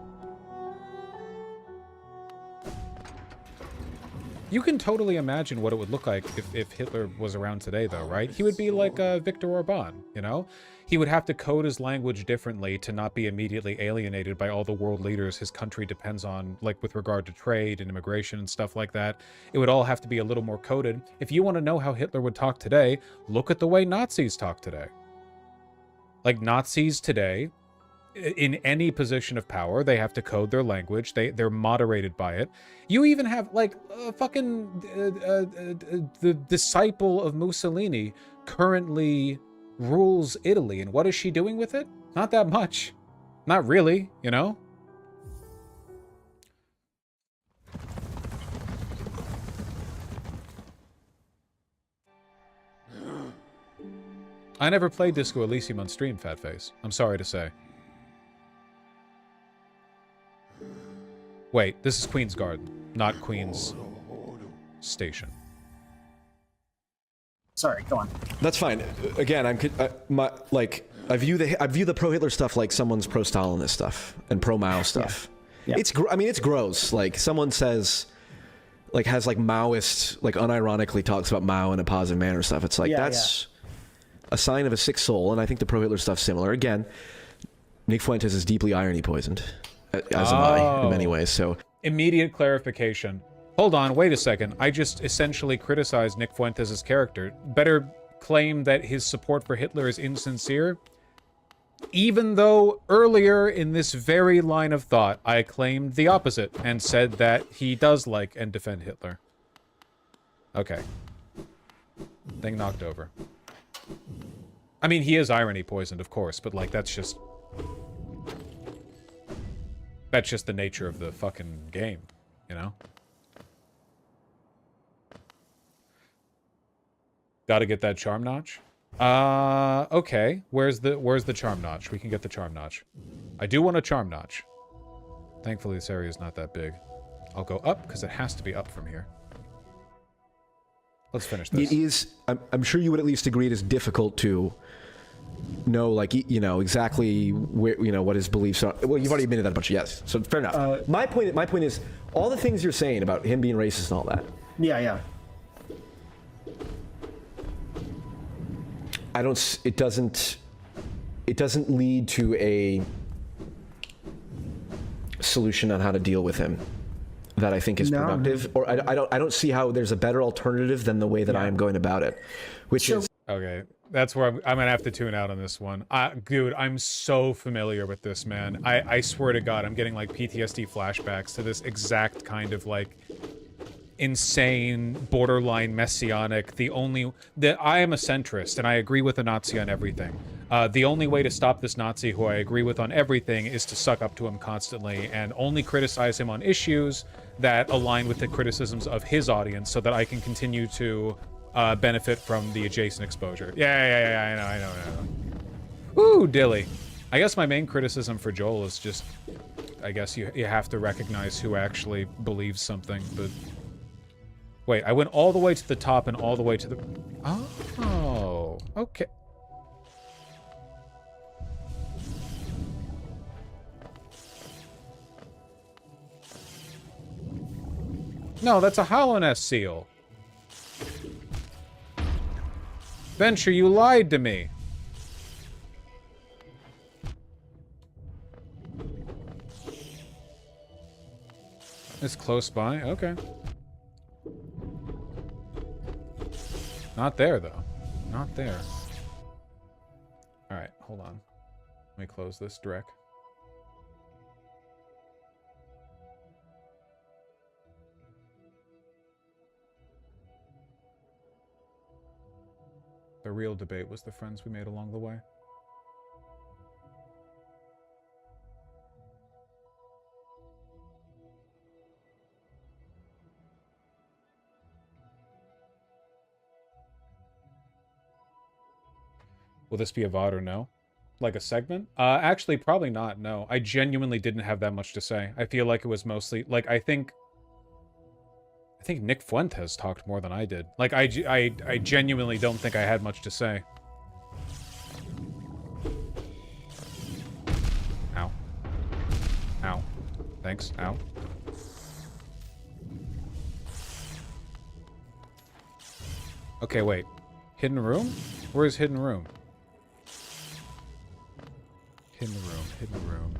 You can totally imagine what it would look like if Hitler was around today, though, right? He would be like Viktor Orban, you know? He would have to code his language differently to not be immediately alienated by all the world leaders his country depends on, like with regard to trade and immigration and stuff like that. It would all have to be a little more coded. If you want to know how Hitler would talk today, look at the way Nazis talk today. Like, Nazis today, in any position of power, they have to code their language. They're moderated by it. You even have, like, the disciple of Mussolini currently rules Italy. And what is she doing with it? Not that much. Not really, you know? I never played Disco Elysium on stream, Fatface. I'm sorry to say. Wait, this is Queen's Garden, not Queen's Station. Sorry, go on. That's fine. Again, I view the pro-Hitler stuff like someone's pro-Stalinist stuff and pro-Mao stuff. Yeah. It's gross. Like someone says, like has like Maoist, like unironically talks about Mao in a positive manner and stuff. It's like that's a sign of a sick soul, and I think the pro-Hitler stuff's similar. Again, Nick Fuentes is deeply irony poisoned, as am I in many ways. So immediate clarification. Hold on, wait a second. I just essentially criticized Nick Fuentes' character. Better claim that his support for Hitler is insincere, even though earlier in this very line of thought, I claimed the opposite and said that he does like and defend Hitler. Okay. Thing knocked over. I mean, he is irony poisoned, of course, but like, that's just the nature of the fucking game, you know? Gotta get that charm notch. Okay. Where's the charm notch? We can get the charm notch. I do want a charm notch. Thankfully, this area is not that big. I'll go up, because it has to be up from here. Let's finish this. It is, I'm sure you would at least agree it is difficult to know, like, you know, exactly where, you know, what his beliefs are. Well, you've already admitted that a bunch. Yes. So fair enough. My point is, all the things you're saying about him being racist and all that. Yeah. It doesn't lead to a solution on how to deal with him that I think is productive, or I don't see how there's a better alternative than the way that I am going about it, which is okay. That's where I'm gonna have to tune out on this one. Dude, I'm so familiar with this, man. I swear to God, I'm getting like PTSD flashbacks to this exact kind of like insane, borderline messianic. I am a centrist and I agree with the Nazi on everything. The only way to stop this Nazi, who I agree with on everything, is to suck up to him constantly and only criticize him on issues that align with the criticisms of his audience, so that I can continue to benefit from the adjacent exposure. Yeah, I know. Ooh, dilly. I guess my main criticism for Joel is just, I guess you have to recognize who actually believes something, but wait, I went all the way to the top and all the way to the... Oh, okay. No, that's a Hollowness seal. Venture, you lied to me. It's close by, okay. Not there, though. Not there. Alright, hold on. Let me close this direct. The real debate was the friends we made along the way. Will this be a VOD or no? Like a segment? Actually, probably not, no. I genuinely didn't have that much to say. I feel like it was mostly... Like, I think Nick Fuentes talked more than I did. Like, I genuinely don't think I had much to say. Ow. Ow. Thanks. Ow. Okay, wait. Hidden room? Where's hidden room? Hidden room. Hidden room.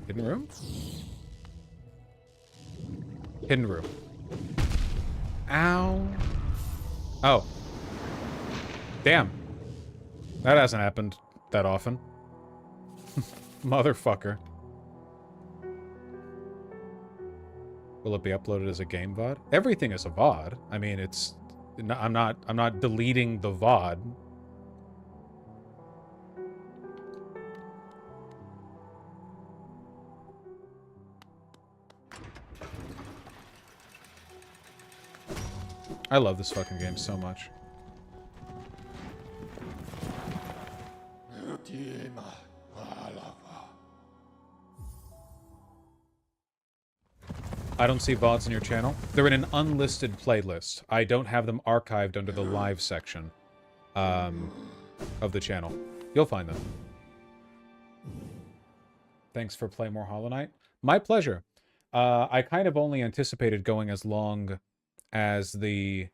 Hidden room? Hidden room. Ow. Oh. Damn. That hasn't happened that often. Motherfucker. Will it be uploaded as a game VOD? Everything is a VOD. I mean, it's... I'm not deleting the VOD. I love this fucking game so much. I don't see VODs in your channel. They're in an unlisted playlist. I don't have them archived under the live section of the channel. You'll find them. Thanks for playing more Hollow Knight. My pleasure. I kind of only anticipated going as long as the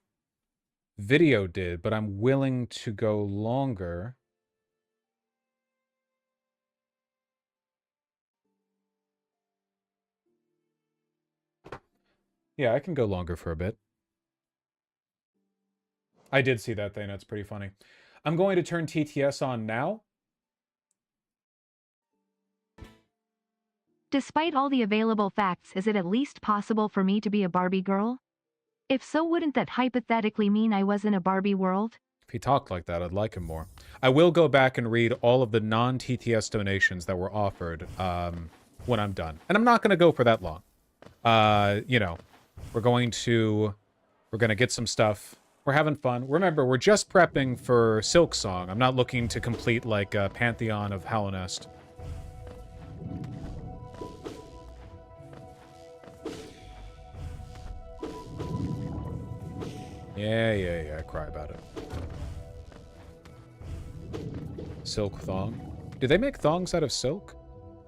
video did, but I'm willing to go longer. Yeah, I can go longer for a bit. I did see that thing. That's pretty funny. I'm going to turn TTS on now. Despite all the available facts, is it at least possible for me to be a Barbie girl? If so, wouldn't that hypothetically mean I was in a Barbie world? If he talked like that, I'd like him more. I will go back and read all of the non-TTS donations that were offered when I'm done. And I'm not going to go for that long. You know, we're going to get some stuff. We're having fun. Remember, we're just prepping for Silk Song. I'm not looking to complete, like, a pantheon of Hallownest. Yeah, cry about it. Silk thong. Do they make thongs out of silk?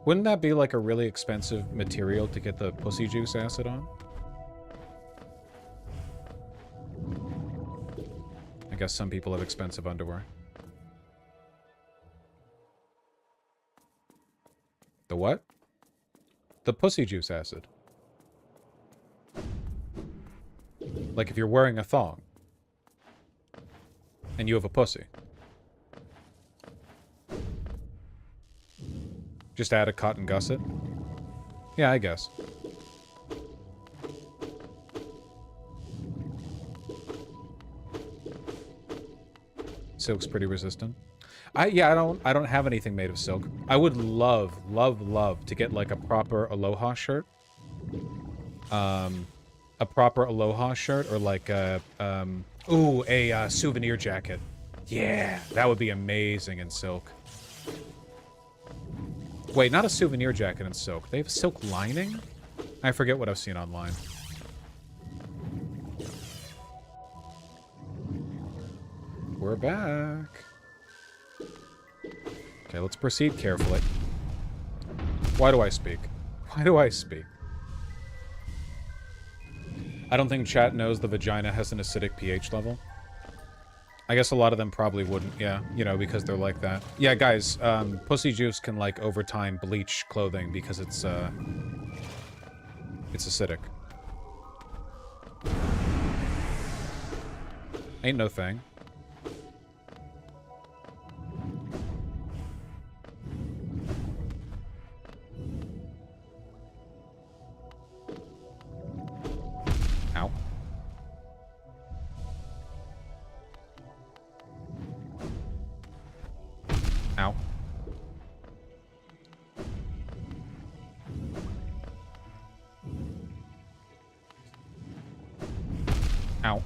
Wouldn't that be like a really expensive material to get the pussy juice acid on? I guess some people have expensive underwear. The what? The pussy juice acid. Like if you're wearing a thong and you have a pussy. Just add a cotton gusset? Yeah, I guess. Silk's pretty resistant. I don't have anything made of silk. I would love to get like a proper Aloha shirt. A proper Aloha shirt, or like a souvenir jacket. Yeah, that would be amazing in silk. Wait, not a souvenir jacket in silk. They have silk lining? I forget what I've seen online. We're back. Okay, let's proceed carefully. Why do I speak? Why do I speak? I don't think chat knows the vagina has an acidic pH level. I guess a lot of them probably wouldn't, yeah, you know, because they're like that. Yeah, guys, pussy juice can, like, over time bleach clothing because it's acidic. Ain't no thing. Ow. Ow. Ow.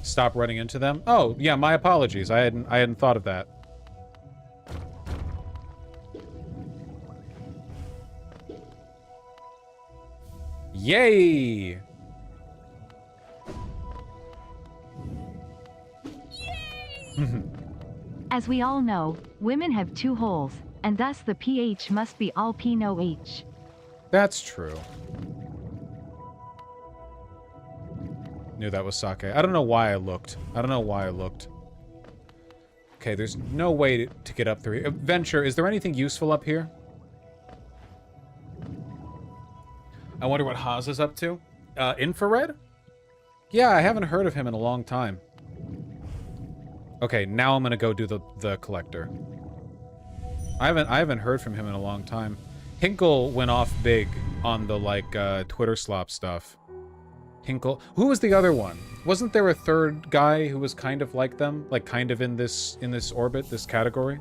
Stop running into them? Oh, yeah, my apologies. I hadn't thought of that. Yay! As we all know, women have 2 holes, and thus the pH must be all P no H. That's true. Knew that was sake. I don't know why I looked. Okay, there's no way to get up through here. Venture, is there anything useful up here? I wonder what Haas is up to. Infrared? Yeah, I haven't heard of him in a long time. Okay, now I'm gonna go do the collector. I haven't heard from him in a long time. Hinkle went off big on the, like, Twitter slop stuff. Hinkle. Who was the other one? Wasn't there a third guy who was kind of like them? Like, kind of in this orbit, this category?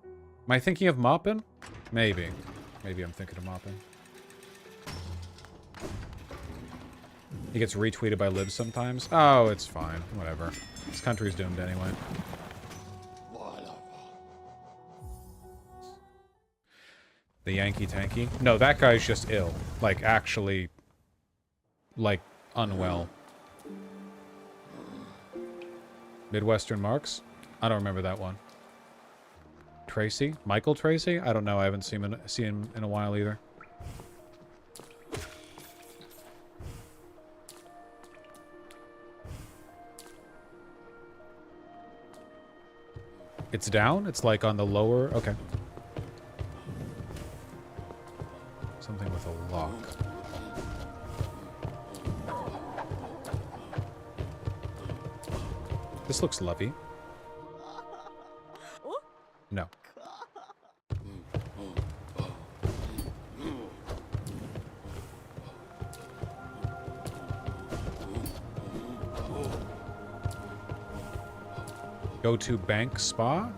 Am I thinking of Moppin? Maybe. Maybe I'm thinking of Moppin. He gets retweeted by libs sometimes. Oh, it's fine. Whatever. This country's doomed anyway. The Yankee Tanky? No, that guy's just ill. Like, actually, like, unwell. Midwestern Marks? I don't remember that one. Tracy? Michael Tracy? I don't know. I haven't seen him in a while either. It's down? It's like on the lower... Okay. Something with a lock. This looks lovely. No. Go to bank spa?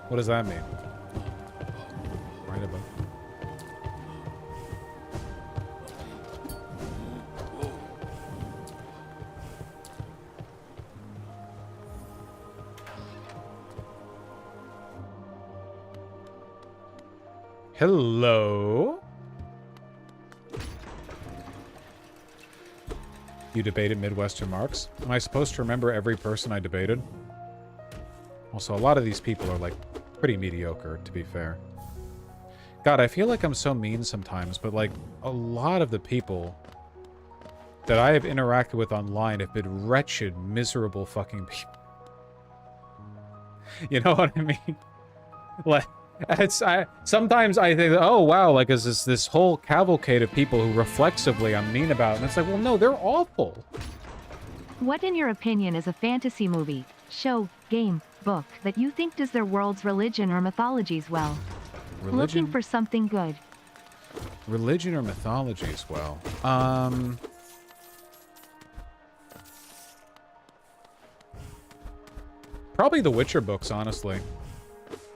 What does that mean? Right above. Hello? You debated Midwestern Marks? Am I supposed to remember every person I debated? Also, a lot of these people are, like, pretty mediocre, to be fair. God, I feel like I'm so mean sometimes, but, like, a lot of the people that I have interacted with online have been wretched, miserable fucking people. You know what I mean? Like, sometimes I think, oh, wow, like, is this whole cavalcade of people who reflexively I'm mean about, and it's like, well, no, they're awful. What, in your opinion, is a fantasy movie, show, game, book that you think does their world's religion or mythologies well? Religion? Looking for something good. Religion or mythologies well? Probably the Witcher books, honestly.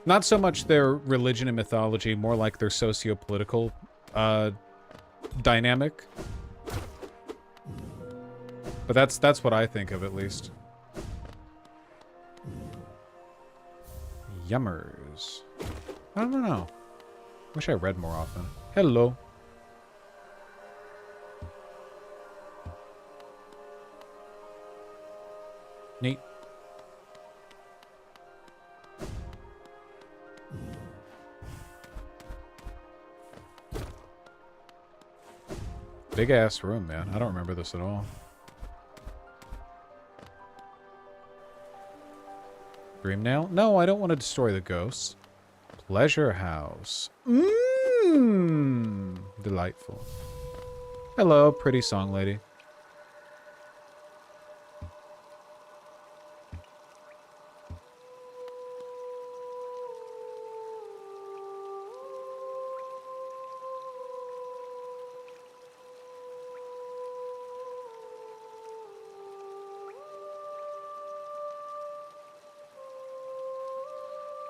Not so much their religion and mythology, more like their socio-political dynamic. But that's what I think of, at least. Yummers. I don't know. Wish I read more often. Hello. Neat. Big ass room, man. I don't remember this at all. Dreamnail? No, I don't want to destroy the ghosts. Pleasure house. Mmm. Delightful. Hello, pretty song lady.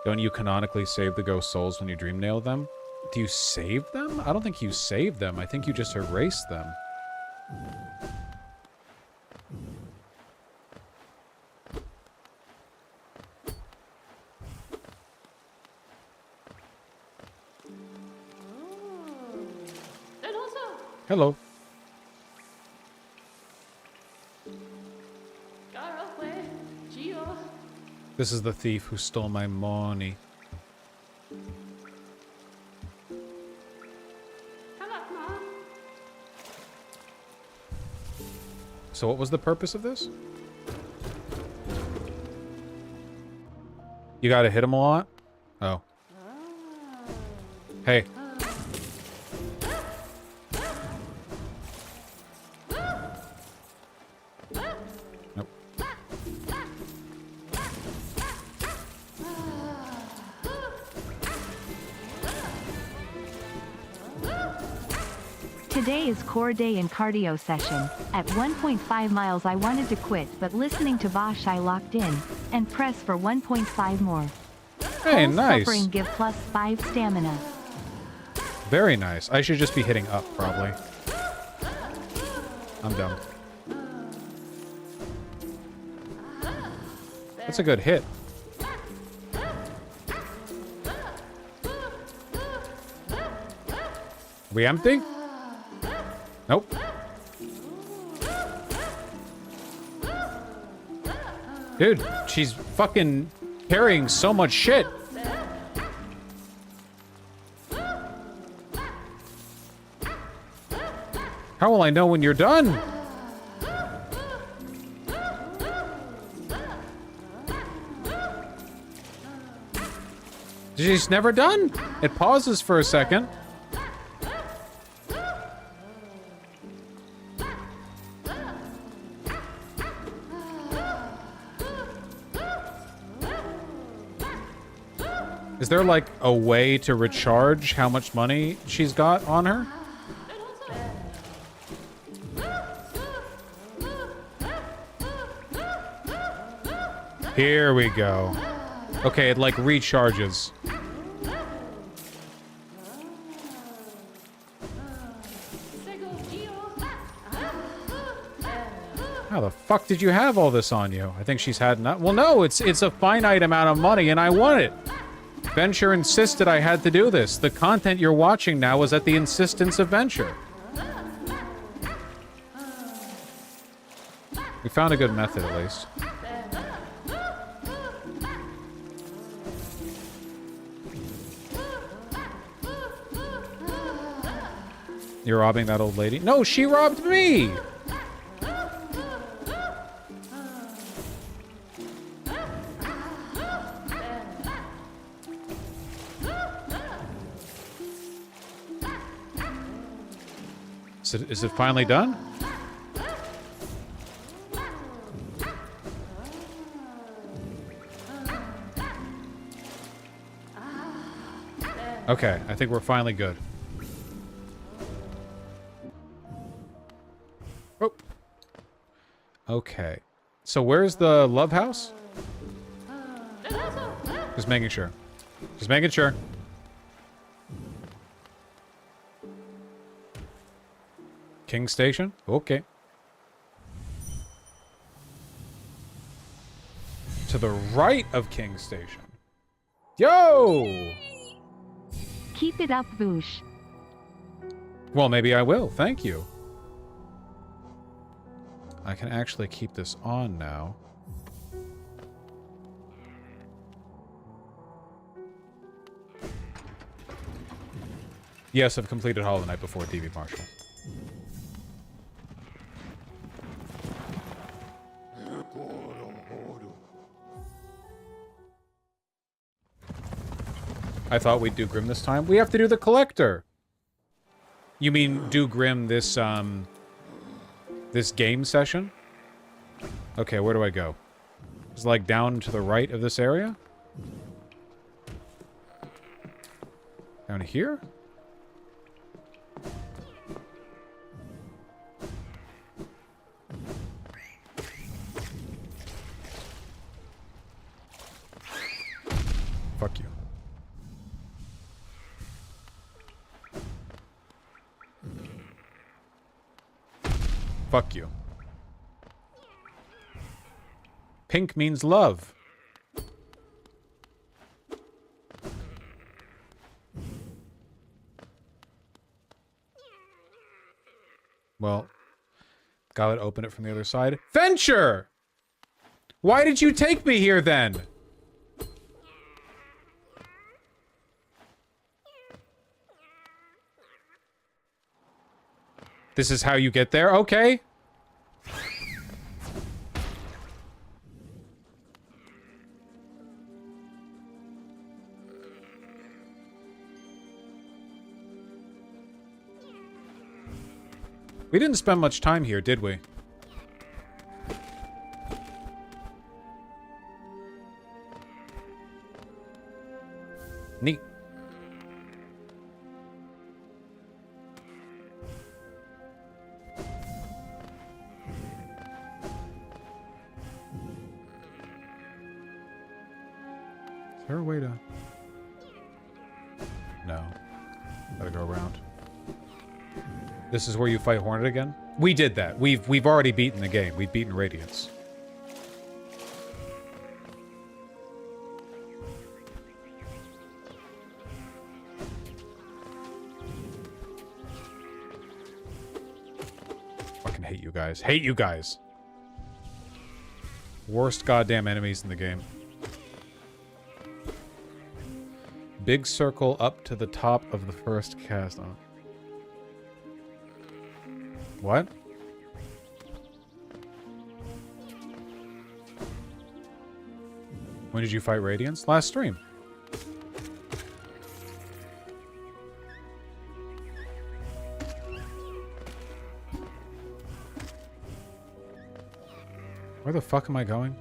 Don't you canonically save the ghost souls when you dream nail them? Do you save them? I don't think you save them. I think you just erase them. Hello. This is the thief who stole my money. So what was the purpose of this? You gotta hit him a lot? Oh. Hey. Nope. Today is core day and cardio session. At 1.5 miles I wanted to quit, but listening to Vaush I locked in, and press for 1.5 more. Hey, Whole nice. Suffering give plus 5 stamina. Very nice. I should just be hitting up, probably. I'm dumb. That's a good hit. We empty? Nope. Dude, she's fucking carrying so much shit. How will I know when you're done? She's never done. It pauses for a second. Is there like a way to recharge how much money she's got on her? Here we go. Okay, it like recharges. How the fuck did you have all this on you? I think she's had enough. Well, no, it's a finite amount of money and I want it. Venture insisted I had to do this. The content you're watching now was at the insistence of Venture. We found a good method at least. You're robbing that old lady? No, she robbed me! Is it finally done? Okay, I think we're finally good. Oh. Okay. So where's the love house? Just making sure. Just making sure. King Station? Okay. To the right of King Station. Yo! Keep it up, Vaush. Well, maybe I will. Thank you. I can actually keep this on now. Yes, I've completed Hollow Knight before DB Marshall. I thought we'd do Grim this time. We have to do the Collector. You mean do Grim this, this game session? Okay, where do I go? It's like down to the right of this area? Down here? Fuck you. Fuck you. Pink means love. Well, gotta open it from the other side. Venture! Why did you take me here then? This is how you get there? Okay. We didn't spend much time here, did we? Neat. Is there a way to... No. Gotta go around. This is where you fight Hornet again? We did that. We've already beaten the game. We've beaten Radiance. hate you guys. Hate you guys. Worst goddamn enemies in the game. Big circle up to the top of the first cast. Oh. What? When did you fight Radiance? Last stream. Where the fuck am I going?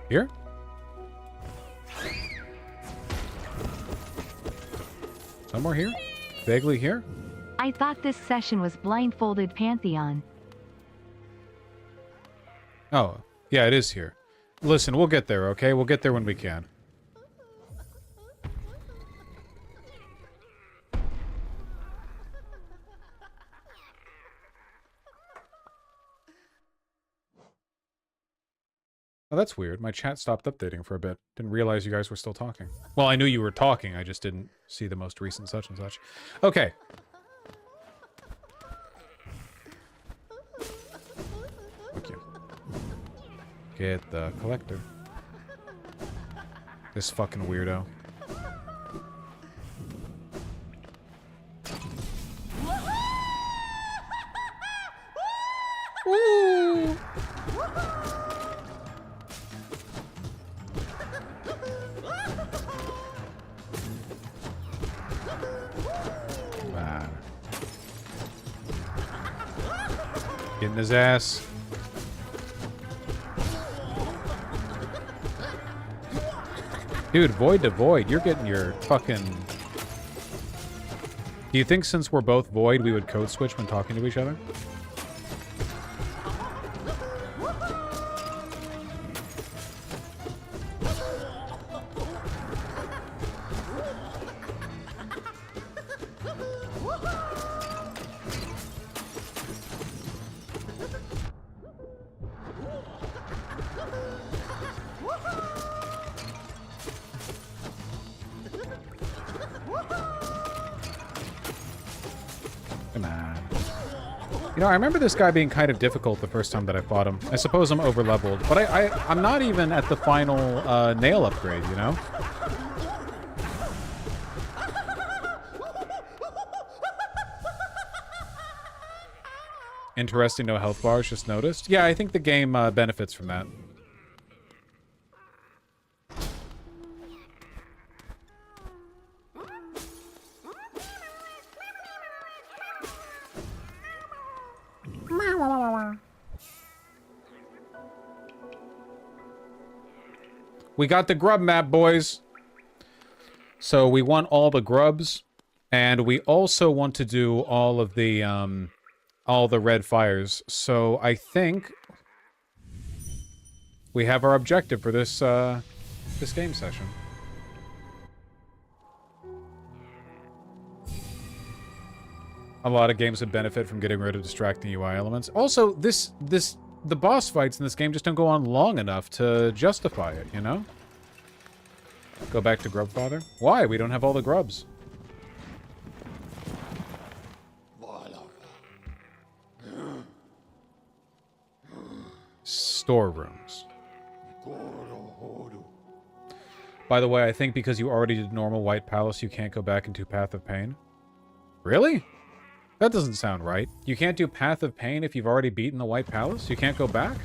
Here? Somewhere here? Vaguely here? I thought this session was blindfolded Pantheon. Oh, yeah, it is here. Listen, we'll get there, okay? We'll get there when we can. Oh, that's weird. My chat stopped updating for a bit. Didn't realize you guys were still talking. Well, I knew you were talking. I just didn't see the most recent such and such. Okay. Thank you. Get the collector. This fucking weirdo. Woo! Getting his ass. Dude, void to void. You're getting your fucking... Do you think since we're both void, we would code switch when talking to each other? You know, I remember this guy being kind of difficult the first time that I fought him. I suppose I'm over-leveled, but I'm not even at the final nail upgrade, you know? Interesting, no health bars, just noticed. Yeah, I think the game benefits from that. We got the grub map, boys. So we want all the grubs, and we also want to do all of the red fires. So I think we have our objective for this this game session. A lot of games would benefit from getting rid of distracting UI elements. Also, the boss fights in this game just don't go on long enough to justify it, you know? Go back to Grubfather? Why? We don't have all the grubs. Storerooms. By the way, I think because you already did normal White Palace, you can't go back into Path of Pain. Really? That doesn't sound right. You can't do Path of Pain if you've already beaten the White Palace? You can't go back?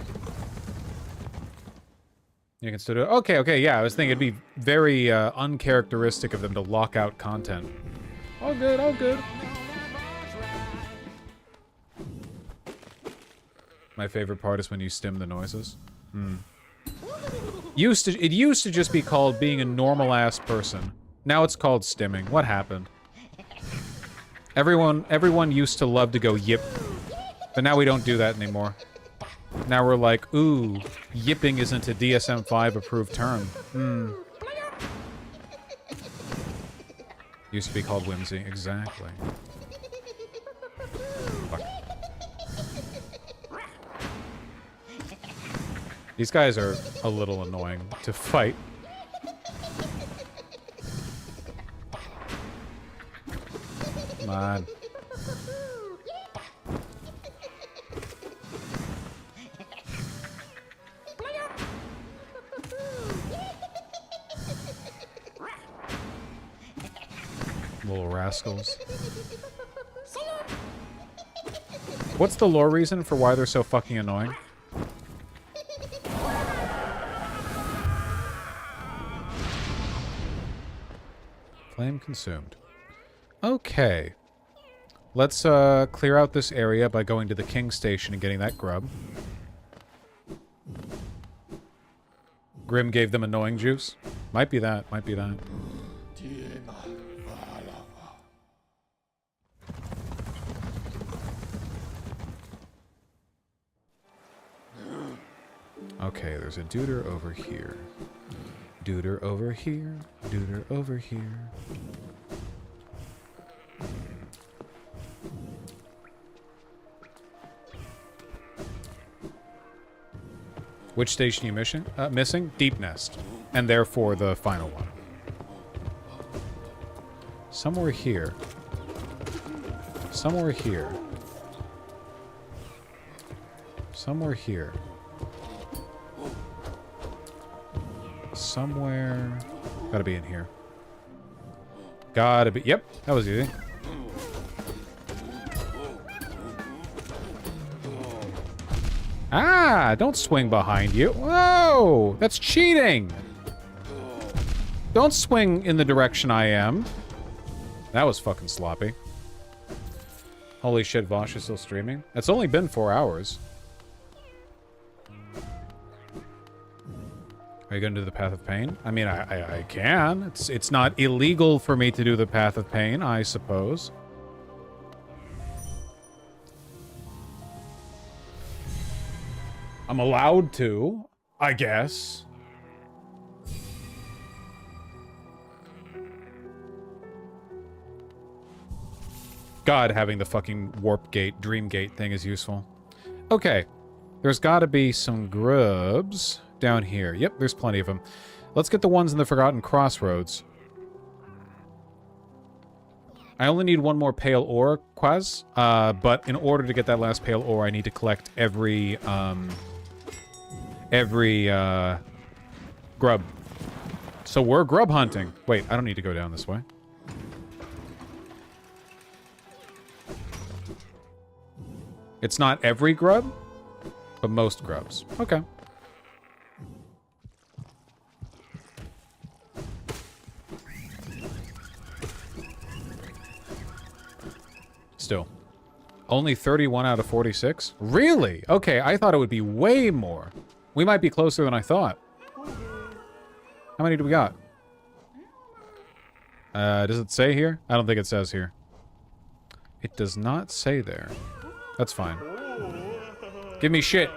You can still do it. Okay, yeah, I was thinking it'd be very uncharacteristic of them to lock out content. All good, all good. My favorite part is when you stim the noises. It used to just be called being a normal-ass person. Now it's called stimming. What happened? Everyone used to love to go yip, but now we don't do that anymore. Now we're like, ooh, yipping isn't a DSM-5 approved term. Used to be called whimsy, exactly. Fuck. These guys are a little annoying to fight. on. Little rascals. What's the lore reason for why they're so fucking annoying? Flame consumed. Okay. Let's clear out this area by going to the King Station and getting that grub. Grim gave them annoying juice. Might be that, might be that. Okay, there's a duder over here. Duder over here. Duder over here. Which station are you missing? Deep Nest. And therefore the final one. Somewhere here. Somewhere here. Somewhere here. Somewhere. Gotta be in here. Gotta be. Yep, that was easy. Ah, don't swing behind you. Whoa, that's cheating. Don't swing in the direction I am. That was fucking sloppy. Holy shit, Vaush is still streaming. It's only been 4 hours. Are you going to do the Path of Pain? I mean, I can. It's not illegal for me to do the Path of Pain, I suppose. I'm allowed to, I guess. God, having the fucking warp gate, dream gate thing is useful. Okay. There's got to be some grubs down here. Yep, there's plenty of them. Let's get the ones in the Forgotten Crossroads. I only need one more pale ore, Quaz. But in order to get that last pale ore, I need to collect every grub. So we're grub hunting. Wait, I don't need to go down this way. It's not every grub, but most grubs. Okay. Still. Only 31 out of 46? Really? Okay, I thought it would be way more. We might be closer than I thought. How many do we got? Does it say here? I don't think it says here. It does not say there. That's fine. Give me shit.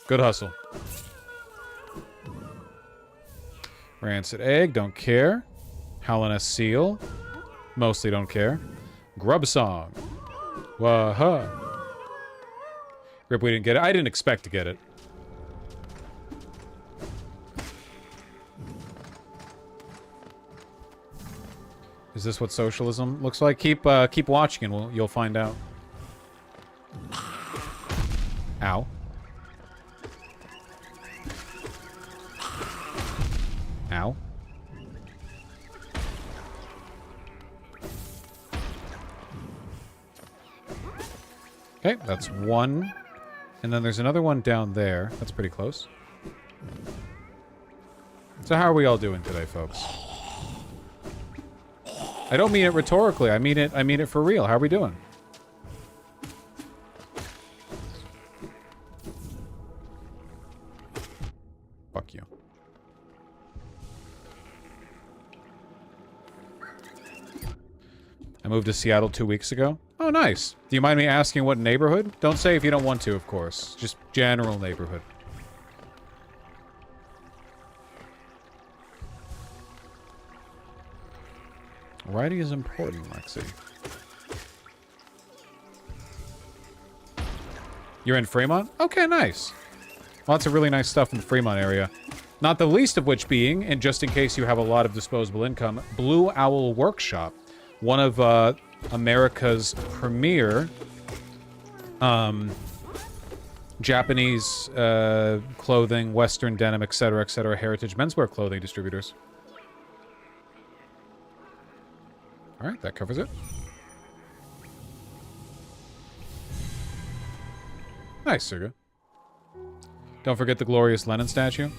Good hustle. Rancid egg, don't care. Howlin' a seal, mostly don't care. Grub song. Wah-ha. Rip, we didn't get it. I didn't expect to get it. Is this what socialism looks like? Keep watching and you'll find out. Ow. Ow. Okay, that's one. And then there's another one down there. That's pretty close. So how are we all doing today, folks? I don't mean it rhetorically. I mean it for real. How are we doing? Fuck you. I moved to Seattle 2 weeks ago. Oh, nice. Do you mind me asking what neighborhood? Don't say if you don't want to, of course. Just general neighborhood. Writing is important, Lexi. You're in Fremont? Okay, nice. Lots of really nice stuff in the Fremont area. Not the least of which being, and just in case you have a lot of disposable income, Blue Owl Workshop. One of America's premier Japanese clothing, Western denim, etc., heritage menswear clothing distributors. All right, that covers it. Nice, Suga. Don't forget the glorious Lenin statue.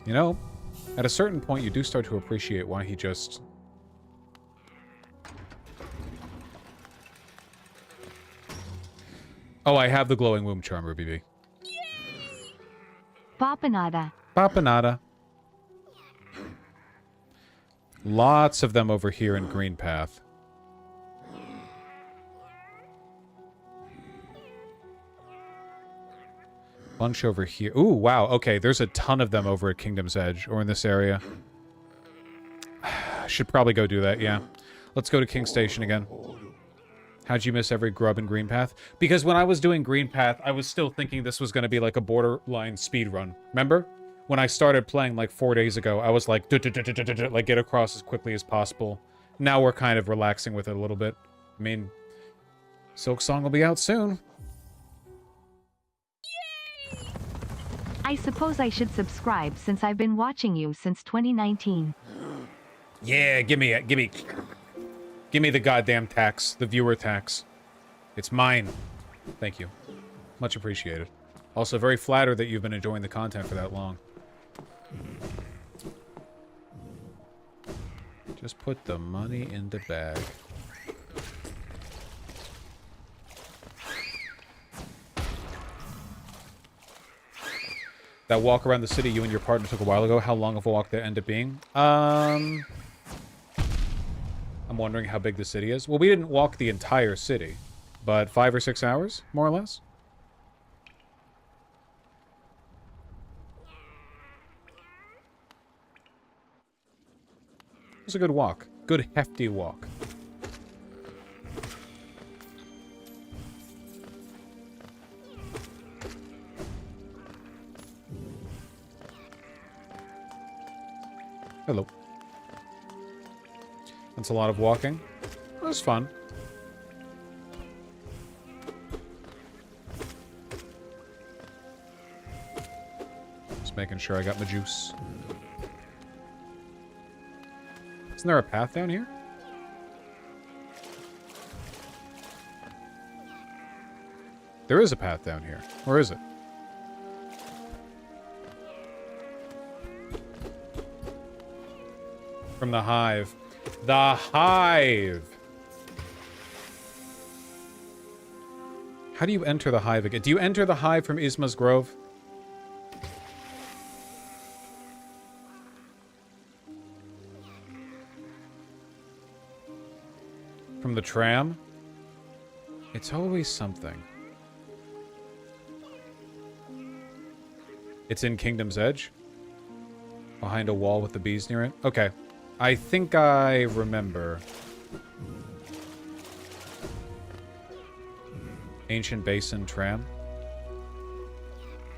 You know, at a certain point, you do start to appreciate why he just... Oh, I have the glowing womb charm, Ruby B. Papanada. Papanada. Lots of them over here in Green Path. Bunch over here. Ooh, wow. Okay, there's a ton of them over at Kingdom's Edge, or in this area. Should probably go do that, yeah. Let's go to King Station again. How'd you miss every grub in Green Path? Because when I was doing Green Path, I was still thinking this was going to be like a borderline speed run. Remember? When I started playing like 4 days ago, I was like, like get across as quickly as possible. Now we're kind of relaxing with it a little bit. I mean, Silk Song will be out soon. I suppose I should subscribe since I've been watching you since 2019. Yeah, give me the goddamn tax, the viewer tax. It's mine. Thank you. Much appreciated. Also, very flattered that you've been enjoying the content for that long. Just put the money in the bag. That walk around the city you and your partner took a while ago, how long of a walk that ended up being? I'm wondering how big the city is. Well, we didn't walk the entire city, but 5 or 6 hours, more or less. It was a good walk. Good, hefty walk. Hello. That's a lot of walking. It was fun. Just making sure I got my juice. Isn't there a path down here? There is a path down here. Where is it? From the hive. The hive! How do you enter the hive again? Do you enter the hive from Isma's Grove? From the tram? It's always something. It's in Kingdom's Edge? Behind a wall with the bees near it? Okay. I think I remember. Ancient Basin Tram.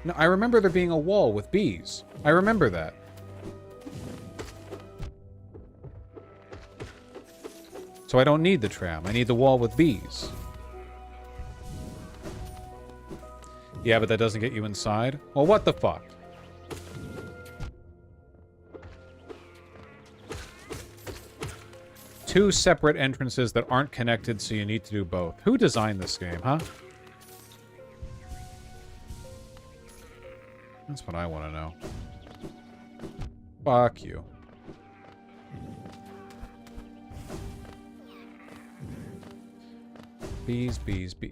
No, I remember there being a wall with bees. I remember that. So I don't need the tram. I need the wall with bees. Yeah, but that doesn't get you inside? Well, what the fuck? Two separate entrances that aren't connected, so you need to do both. Who designed this game, huh? That's what I want to know. Fuck you. Bees, bees, bees.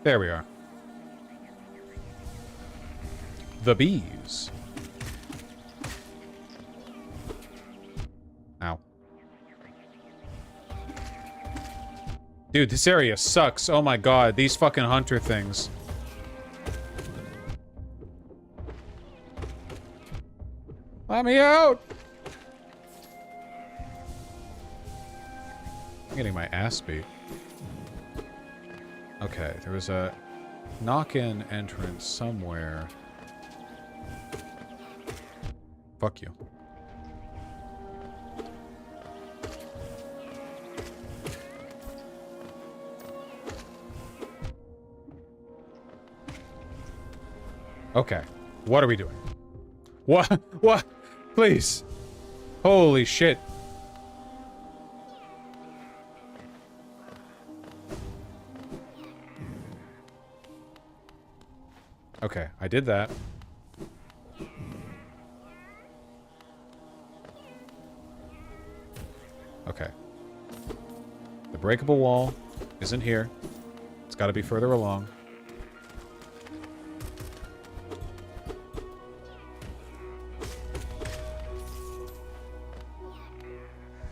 There we are. The bees. Ow. Dude, this area sucks. Oh my god, these fucking hunter things. Let me out! I'm getting my ass beat. Okay, there was a knock-in entrance somewhere. Fuck you. Okay, what are we doing? What? What? Please. Holy shit. Okay, I did that. Okay. The breakable wall isn't here. It's got to be further along.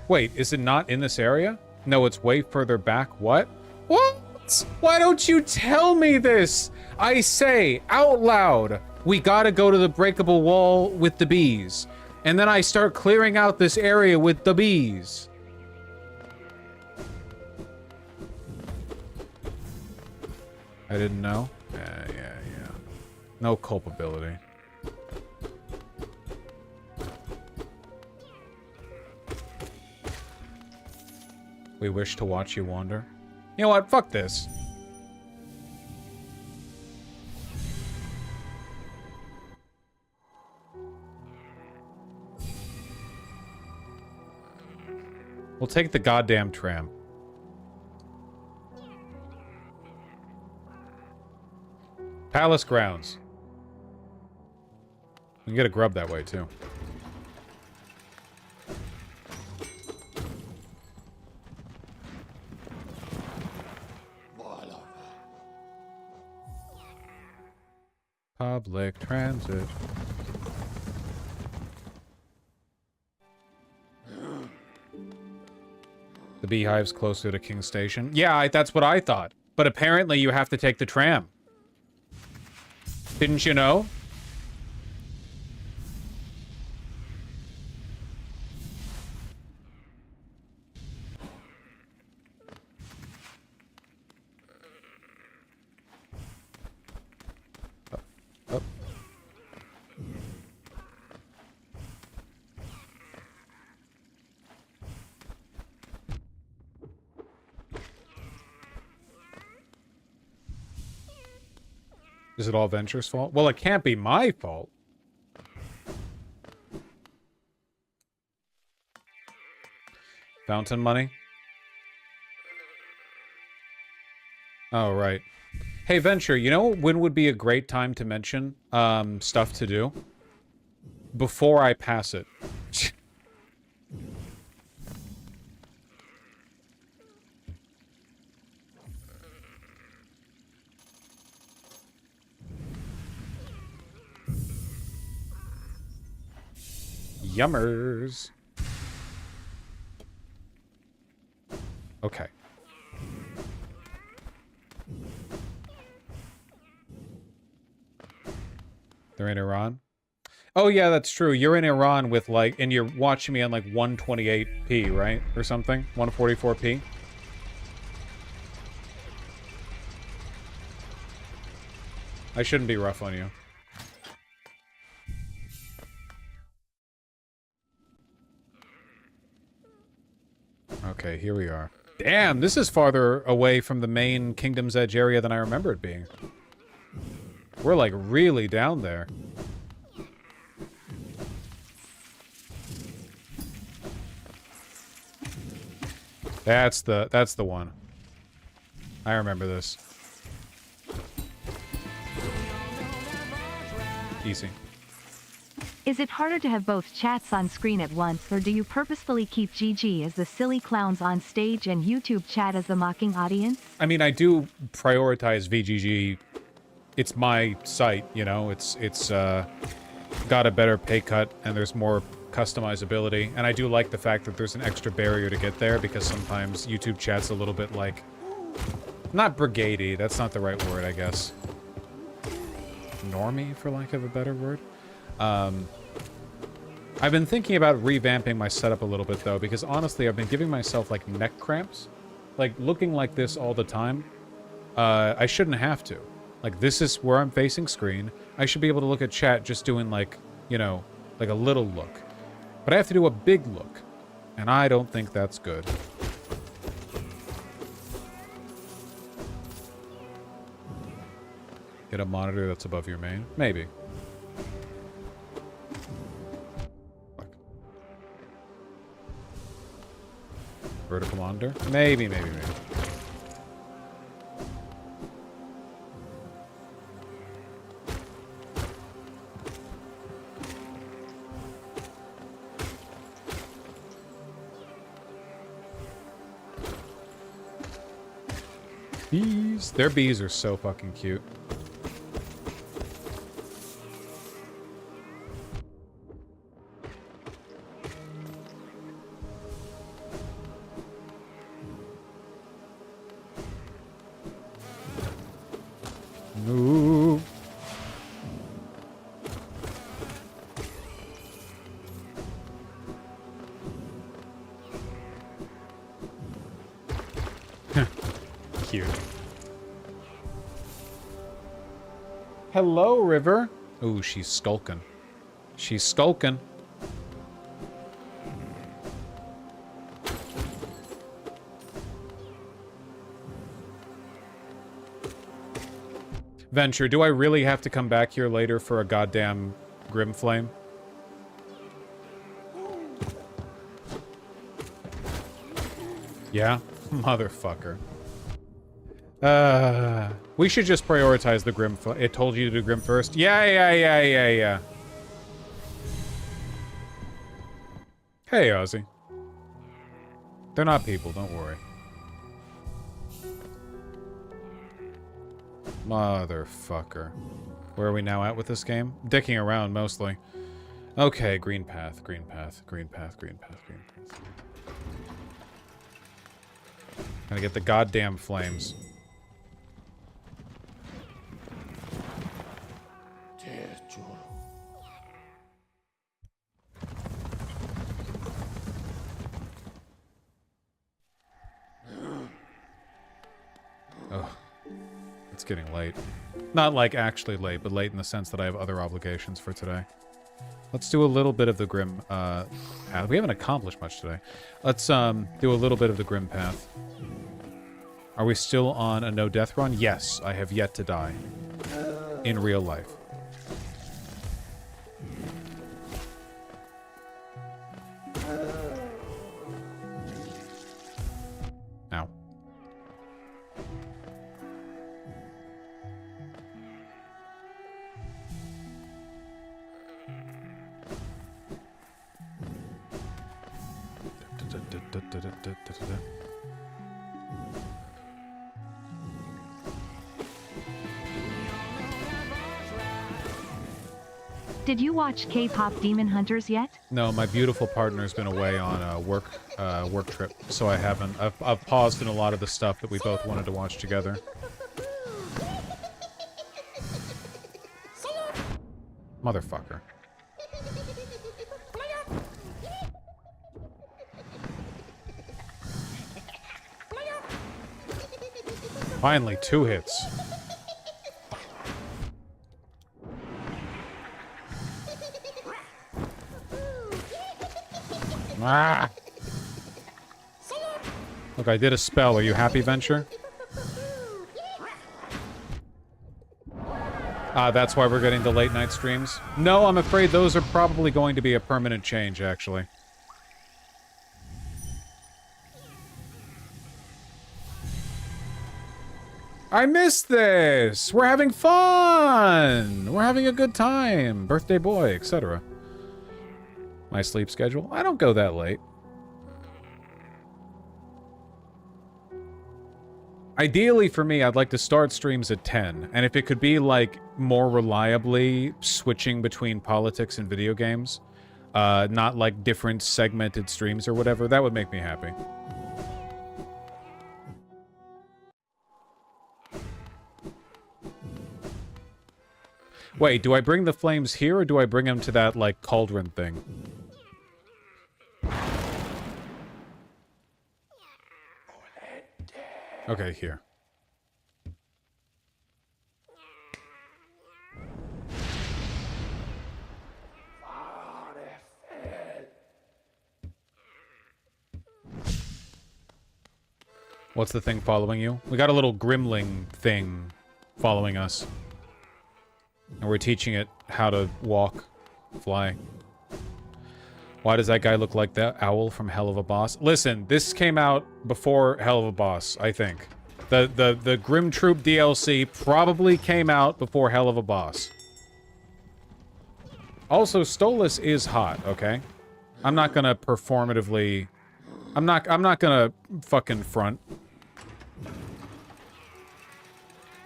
Wait, is it not in this area? No, it's way further back. What? What? Why don't you tell me this? I say out loud, we gotta go to the breakable wall with the bees. And then I start clearing out this area with the bees. I didn't know? Yeah. No culpability. We wish to watch you wander. You know what? Fuck this. We'll take the goddamn tram. Palace grounds. We can get a grub that way, too. Public transit. The beehive's closer to King Station. Yeah, that's what I thought. But apparently you have to take the tram. Didn't you know? Is it all Venture's fault? Well, it can't be my fault. Fountain money? Oh, right. Hey, Venture, you know when would be a great time to mention stuff to do? Before I pass it. Yummers. Okay. They're in Iran? Oh yeah, that's true. You're in Iran with like, and you're watching me on like 128p, right? Or something? 144p? I shouldn't be rough on you. Okay, here we are. Damn, this is farther away from the main Kingdom's Edge area than I remember it being. We're like really down there. That's the one. I remember this. Easy. Is it harder to have both chats on screen at once, or do you purposefully keep GG as the silly clowns on stage and YouTube chat as the mocking audience? I mean, I do prioritize VGG. It's my site, you know, it's got a better pay cut and there's more customizability. And I do like the fact that there's an extra barrier to get there because sometimes YouTube chat's a little bit like, not brigadey, that's not the right word, I guess. Normie, for lack of a better word. I've been thinking about revamping my setup a little bit, though, because honestly, I've been giving myself, like, neck cramps. Like, looking like this all the time, I shouldn't have to. Like, this is where I'm facing screen. I should be able to look at chat just doing, like, you know, like a little look. But I have to do a big look, and I don't think that's good. Get a monitor that's above your main? Maybe. Vertical monitor? Maybe. Bees. Their bees are so fucking cute. Ooh. Cute. Hello, River. Ooh, she's skulking. She's skulking. Venture, do I really have to come back here later for a goddamn Grim Flame? Yeah? Motherfucker. We should just prioritize the Grim. It told you to do Grim first? Yeah. Hey, Ozzy. They're not people, don't worry. Motherfucker. Where are we now at with this game? Dicking around, mostly. Okay, green path. Gotta get the goddamn flames. Oh. It's getting late. Not like actually late, but late in the sense that I have other obligations for today. Let's do a little bit of the Grim path. We haven't accomplished much today. Let's do a little bit of the Grim path. Are we still on a no-death run? Yes, I have yet to die. In real life. Ow. Did you watch K-pop Demon Hunters yet? No, my beautiful partner's been away on a work trip, so I haven't. I've paused in a lot of the stuff that we both wanted to watch together. Motherfucker. Finally, 2 hits. Ah! Look, I did a spell. Are you happy, Venture? That's why we're getting the late night streams? No, I'm afraid those are probably going to be a permanent change, actually. I missed this! We're having fun! We're having a good time! Birthday boy, etc. My sleep schedule? I don't go that late. Ideally for me, I'd like to start streams at 10, and if it could be like more reliably switching between politics and video games, not like different segmented streams or whatever, that would make me happy. Wait, do I bring the flames here, or do I bring them to that, like, cauldron thing? Okay, here. What's the thing following you? We got a little gremlin thing following us. And we're teaching it how to walk, fly. Why does that guy look like that owl from Hell of a Boss? Listen, this came out before Hell of a Boss, I think. The Grim Troop DLC probably came out before Hell of a Boss. Also, Stolas is hot, okay? I'm not gonna performatively... I'm not gonna fucking front.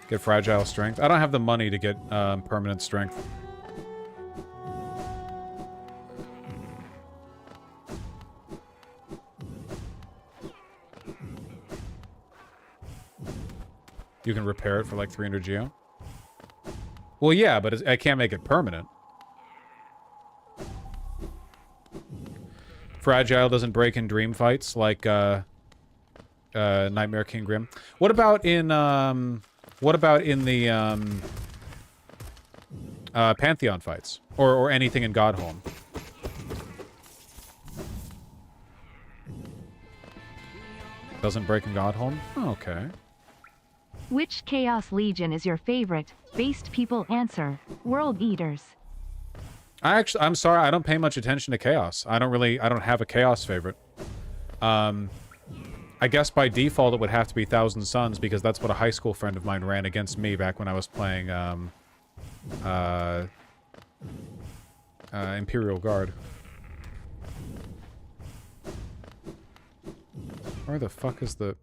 Get fragile strength. I don't have the money to get permanent strength. You can repair it for like 300 geo. Well, yeah, but I can't make it permanent. Fragile doesn't break in dream fights like Nightmare King Grim. What about in the Pantheon fights or anything in Godholm? Doesn't break in Godholm? Oh, okay. Which Chaos Legion is your favorite? Based people answer. World Eaters. I'm sorry, I don't pay much attention to Chaos. I don't have a Chaos favorite. I guess by default it would have to be Thousand Suns because that's what a high school friend of mine ran against me back when I was playing Imperial Guard. Where the fuck is the...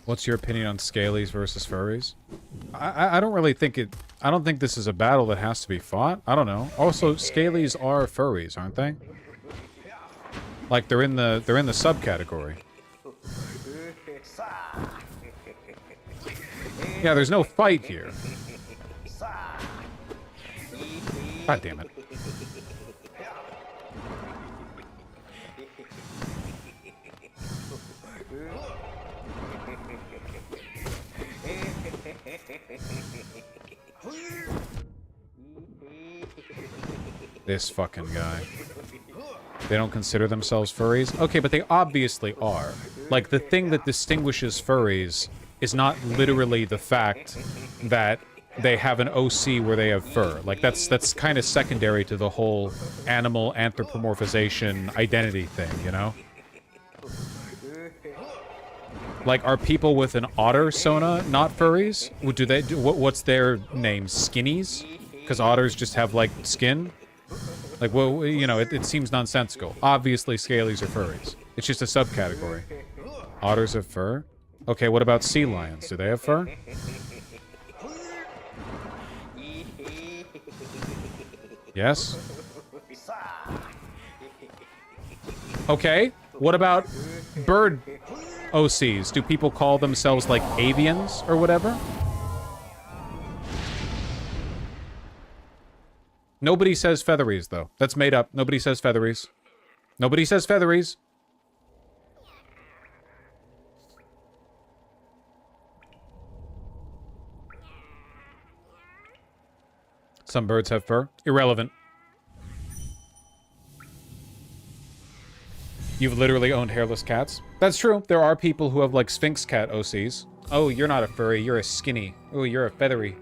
What's your opinion on scalies versus furries? I don't really think it... I don't think this is a battle that has to be fought. I don't know. Also, scalies are furries, aren't they? Like, they're in the subcategory. Yeah, there's no fight here. God damn it. This fucking guy. They don't consider themselves furries? Okay, but they obviously are. Like, the thing that distinguishes furries is not literally the fact that they have an OC where they have fur. Like, that's kind of secondary to the whole animal anthropomorphization identity thing, you know? Like, are people with an otter sona not furries? What's their name? Skinnies? Because otters just have, like, skin? Like, well, you know, it seems nonsensical. Obviously, scalies are furries. It's just a subcategory. Otters have fur? Okay, what about sea lions? Do they have fur? Yes? Okay, what about bird OCs? Do people call themselves, like, avians or whatever? Nobody says featheries, though. That's made up. Nobody says featheries. Nobody says featheries. Some birds have fur. Irrelevant. You've literally owned hairless cats? That's true. There are people who have, like, Sphinx cat OCs. Oh, you're not a furry. You're a skinny. Oh, you're a feathery.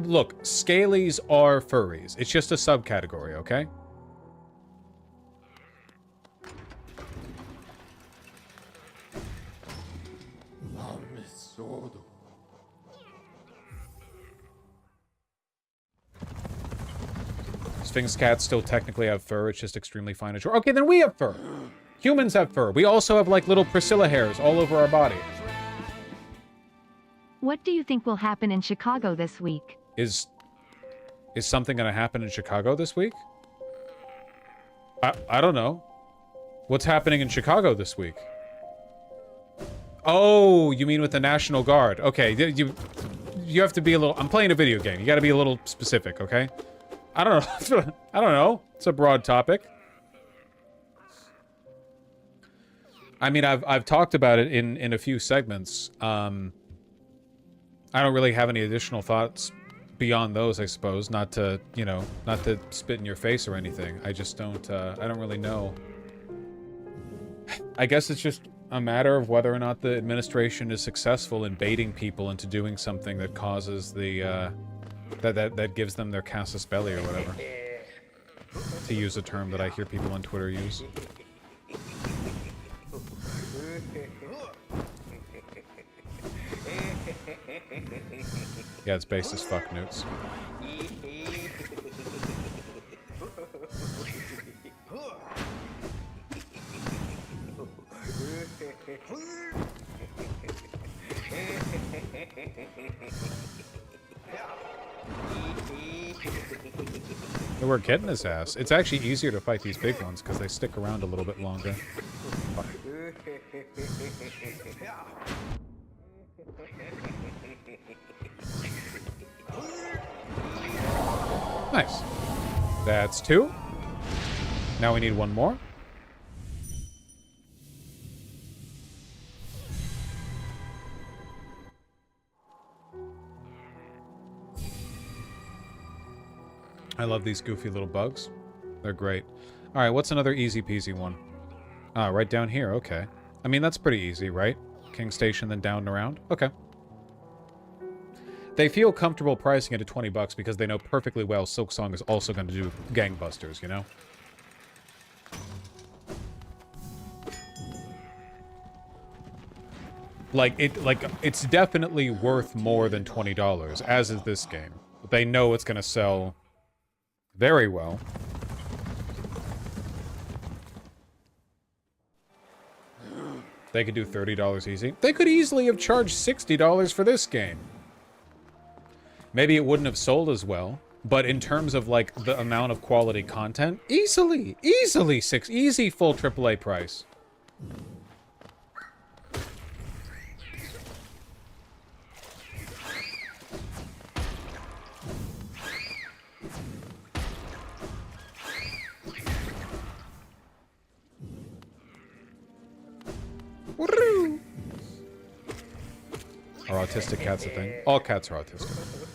Look, scalies are furries. It's just a subcategory, okay? Sphinx cats still technically have fur. It's just extremely fine and short. Okay, then we have fur. Humans have fur. We also have, like, little Priscilla hairs all over our body. What do you think will happen in Chicago this week? Is something going to happen in Chicago this week? I don't know. What's happening in Chicago this week? Oh, you mean with the National Guard? Okay, you have to be a little... I'm playing a video game. You got to be a little specific, okay? I don't know. I don't know. It's a broad topic. I mean, I've talked about it in a few segments. I don't really have any additional thoughts beyond those, I suppose. Not to, you know, not to spit in your face or anything. I just don't, I don't really know. I guess it's just a matter of whether or not the administration is successful in baiting people into doing something that causes the, that gives them their casus belli or whatever. To use a term that I hear people on Twitter use. Yeah, it's based as fuck, Newts. We're getting his ass. It's actually easier to fight these big ones because they stick around a little bit longer. Fuck. Nice. That's 2. Now we need 1 more. I love these goofy little bugs. They're great. All right, what's another easy peasy one? Ah, right down here. Okay. I mean, that's pretty easy, right? King Station, then down and around. Okay. They feel comfortable pricing it at $20 because they know perfectly well Silksong is also going to do gangbusters, you know? Like, it's definitely worth more than $20, as is this game. They know it's going to sell very well. They could do $30 easy. They could easily have charged $60 for this game. Maybe it wouldn't have sold as well, but in terms of, like, the amount of quality content, easily easy full AAA price. Woo! Are autistic cats a thing? All cats are autistic.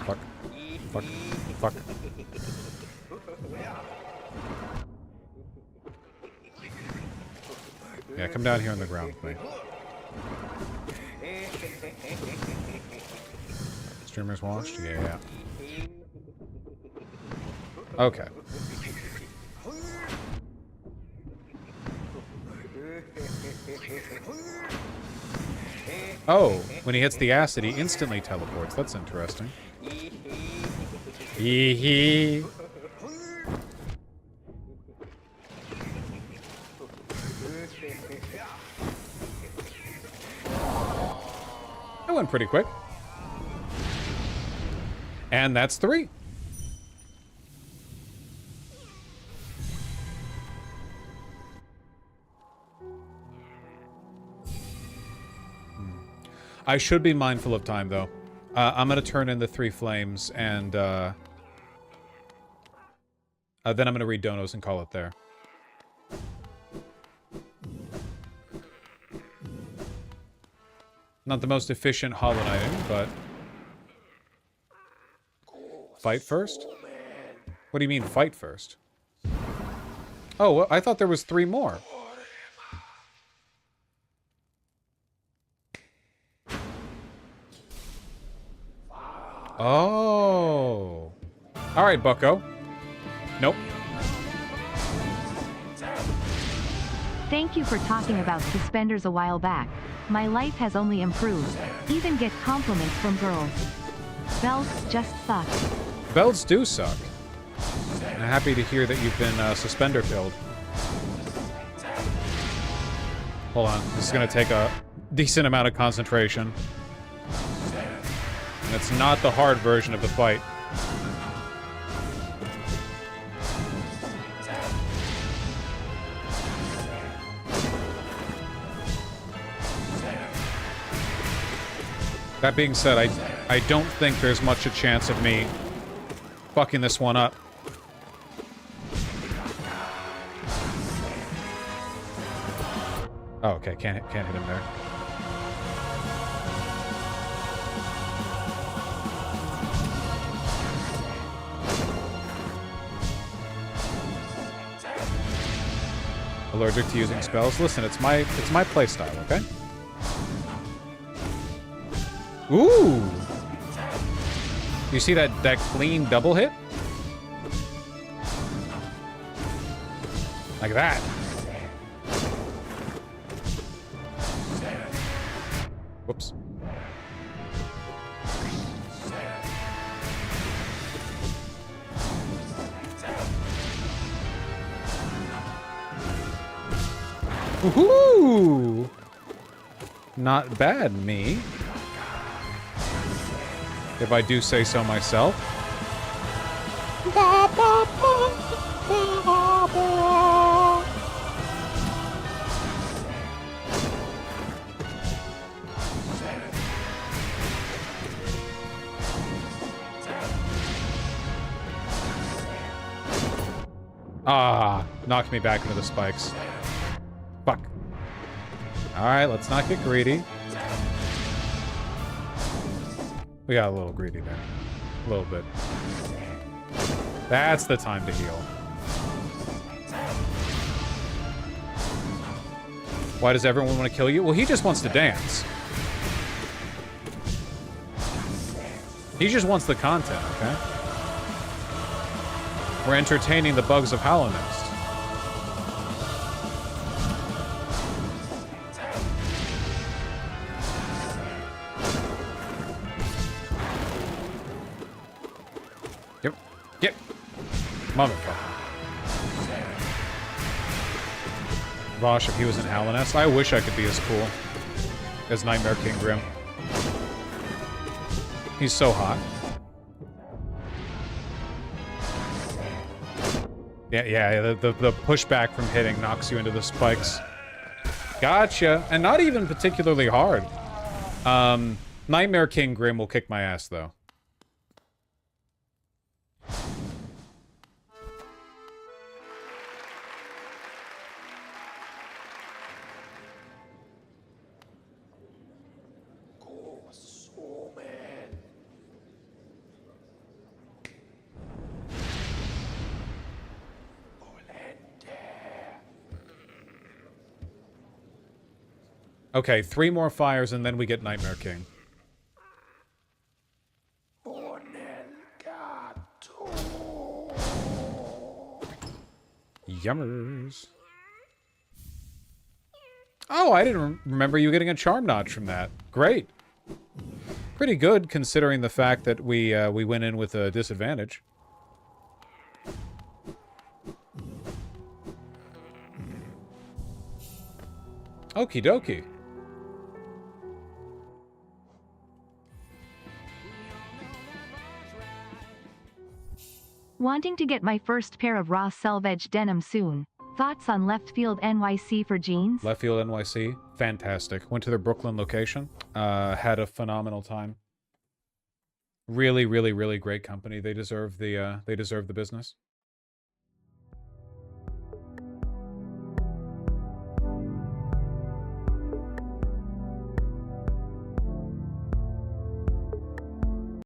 Fuck. Fuck. Fuck. Yeah, come down here on the ground with me. Streamers watched? Yeah. Okay. Oh, when he hits the acid, he instantly teleports. That's interesting. Hee. That went pretty quick. And that's 3. I should be mindful of time, though. I'm going to turn in the 3 flames, and then I'm going to read donos and call it there. Not the most efficient Hollow Knighting, but... Fight first? What do you mean, fight first? Oh, well, I thought there was 3 more. Oh. Alright, bucko. Nope. Thank you for talking about suspenders a while back. My life has only improved. Even get compliments from girls. Belts just suck. Belts do suck. I'm happy to hear that you've been suspender filled. Hold on, this is gonna take a decent amount of concentration. And it's not the hard version of the fight. That being said, I don't think there's much a chance of me fucking this one up. Oh, okay, can't hit him there. Allergic to using spells. Listen, it's my playstyle, okay? Ooh! You see that clean double hit? Like that. Whoops. Woohoo! Not bad, me. If I do say so myself. Ah, knocked me back into the spikes. Fuck. Alright, let's not get greedy. We got a little greedy there. A little bit. That's the time to heal. Why does everyone want to kill you? Well, he just wants to dance. He just wants the content, okay? We're entertaining the bugs of Hollow Nest. Yep. Motherfucker. Vaush, if he was in Hollow Nest, I wish I could be as cool as Nightmare King Grim. He's so hot. Yeah, the pushback from hitting knocks you into the spikes. Gotcha. And not even particularly hard. Nightmare King Grim will kick my ass, though. Okay, 3 more fires and then we get Nightmare King. Yummers. Oh, I didn't remember you getting a charm notch from that. Great. Pretty good considering the fact that we went in with a disadvantage. Okie dokie. Wanting to get my first pair of raw selvage denim soon. Thoughts on Left Field NYC for jeans? Left Field NYC, fantastic. Went to their Brooklyn location. Had a phenomenal time. Really, really, really great company. They deserve the business.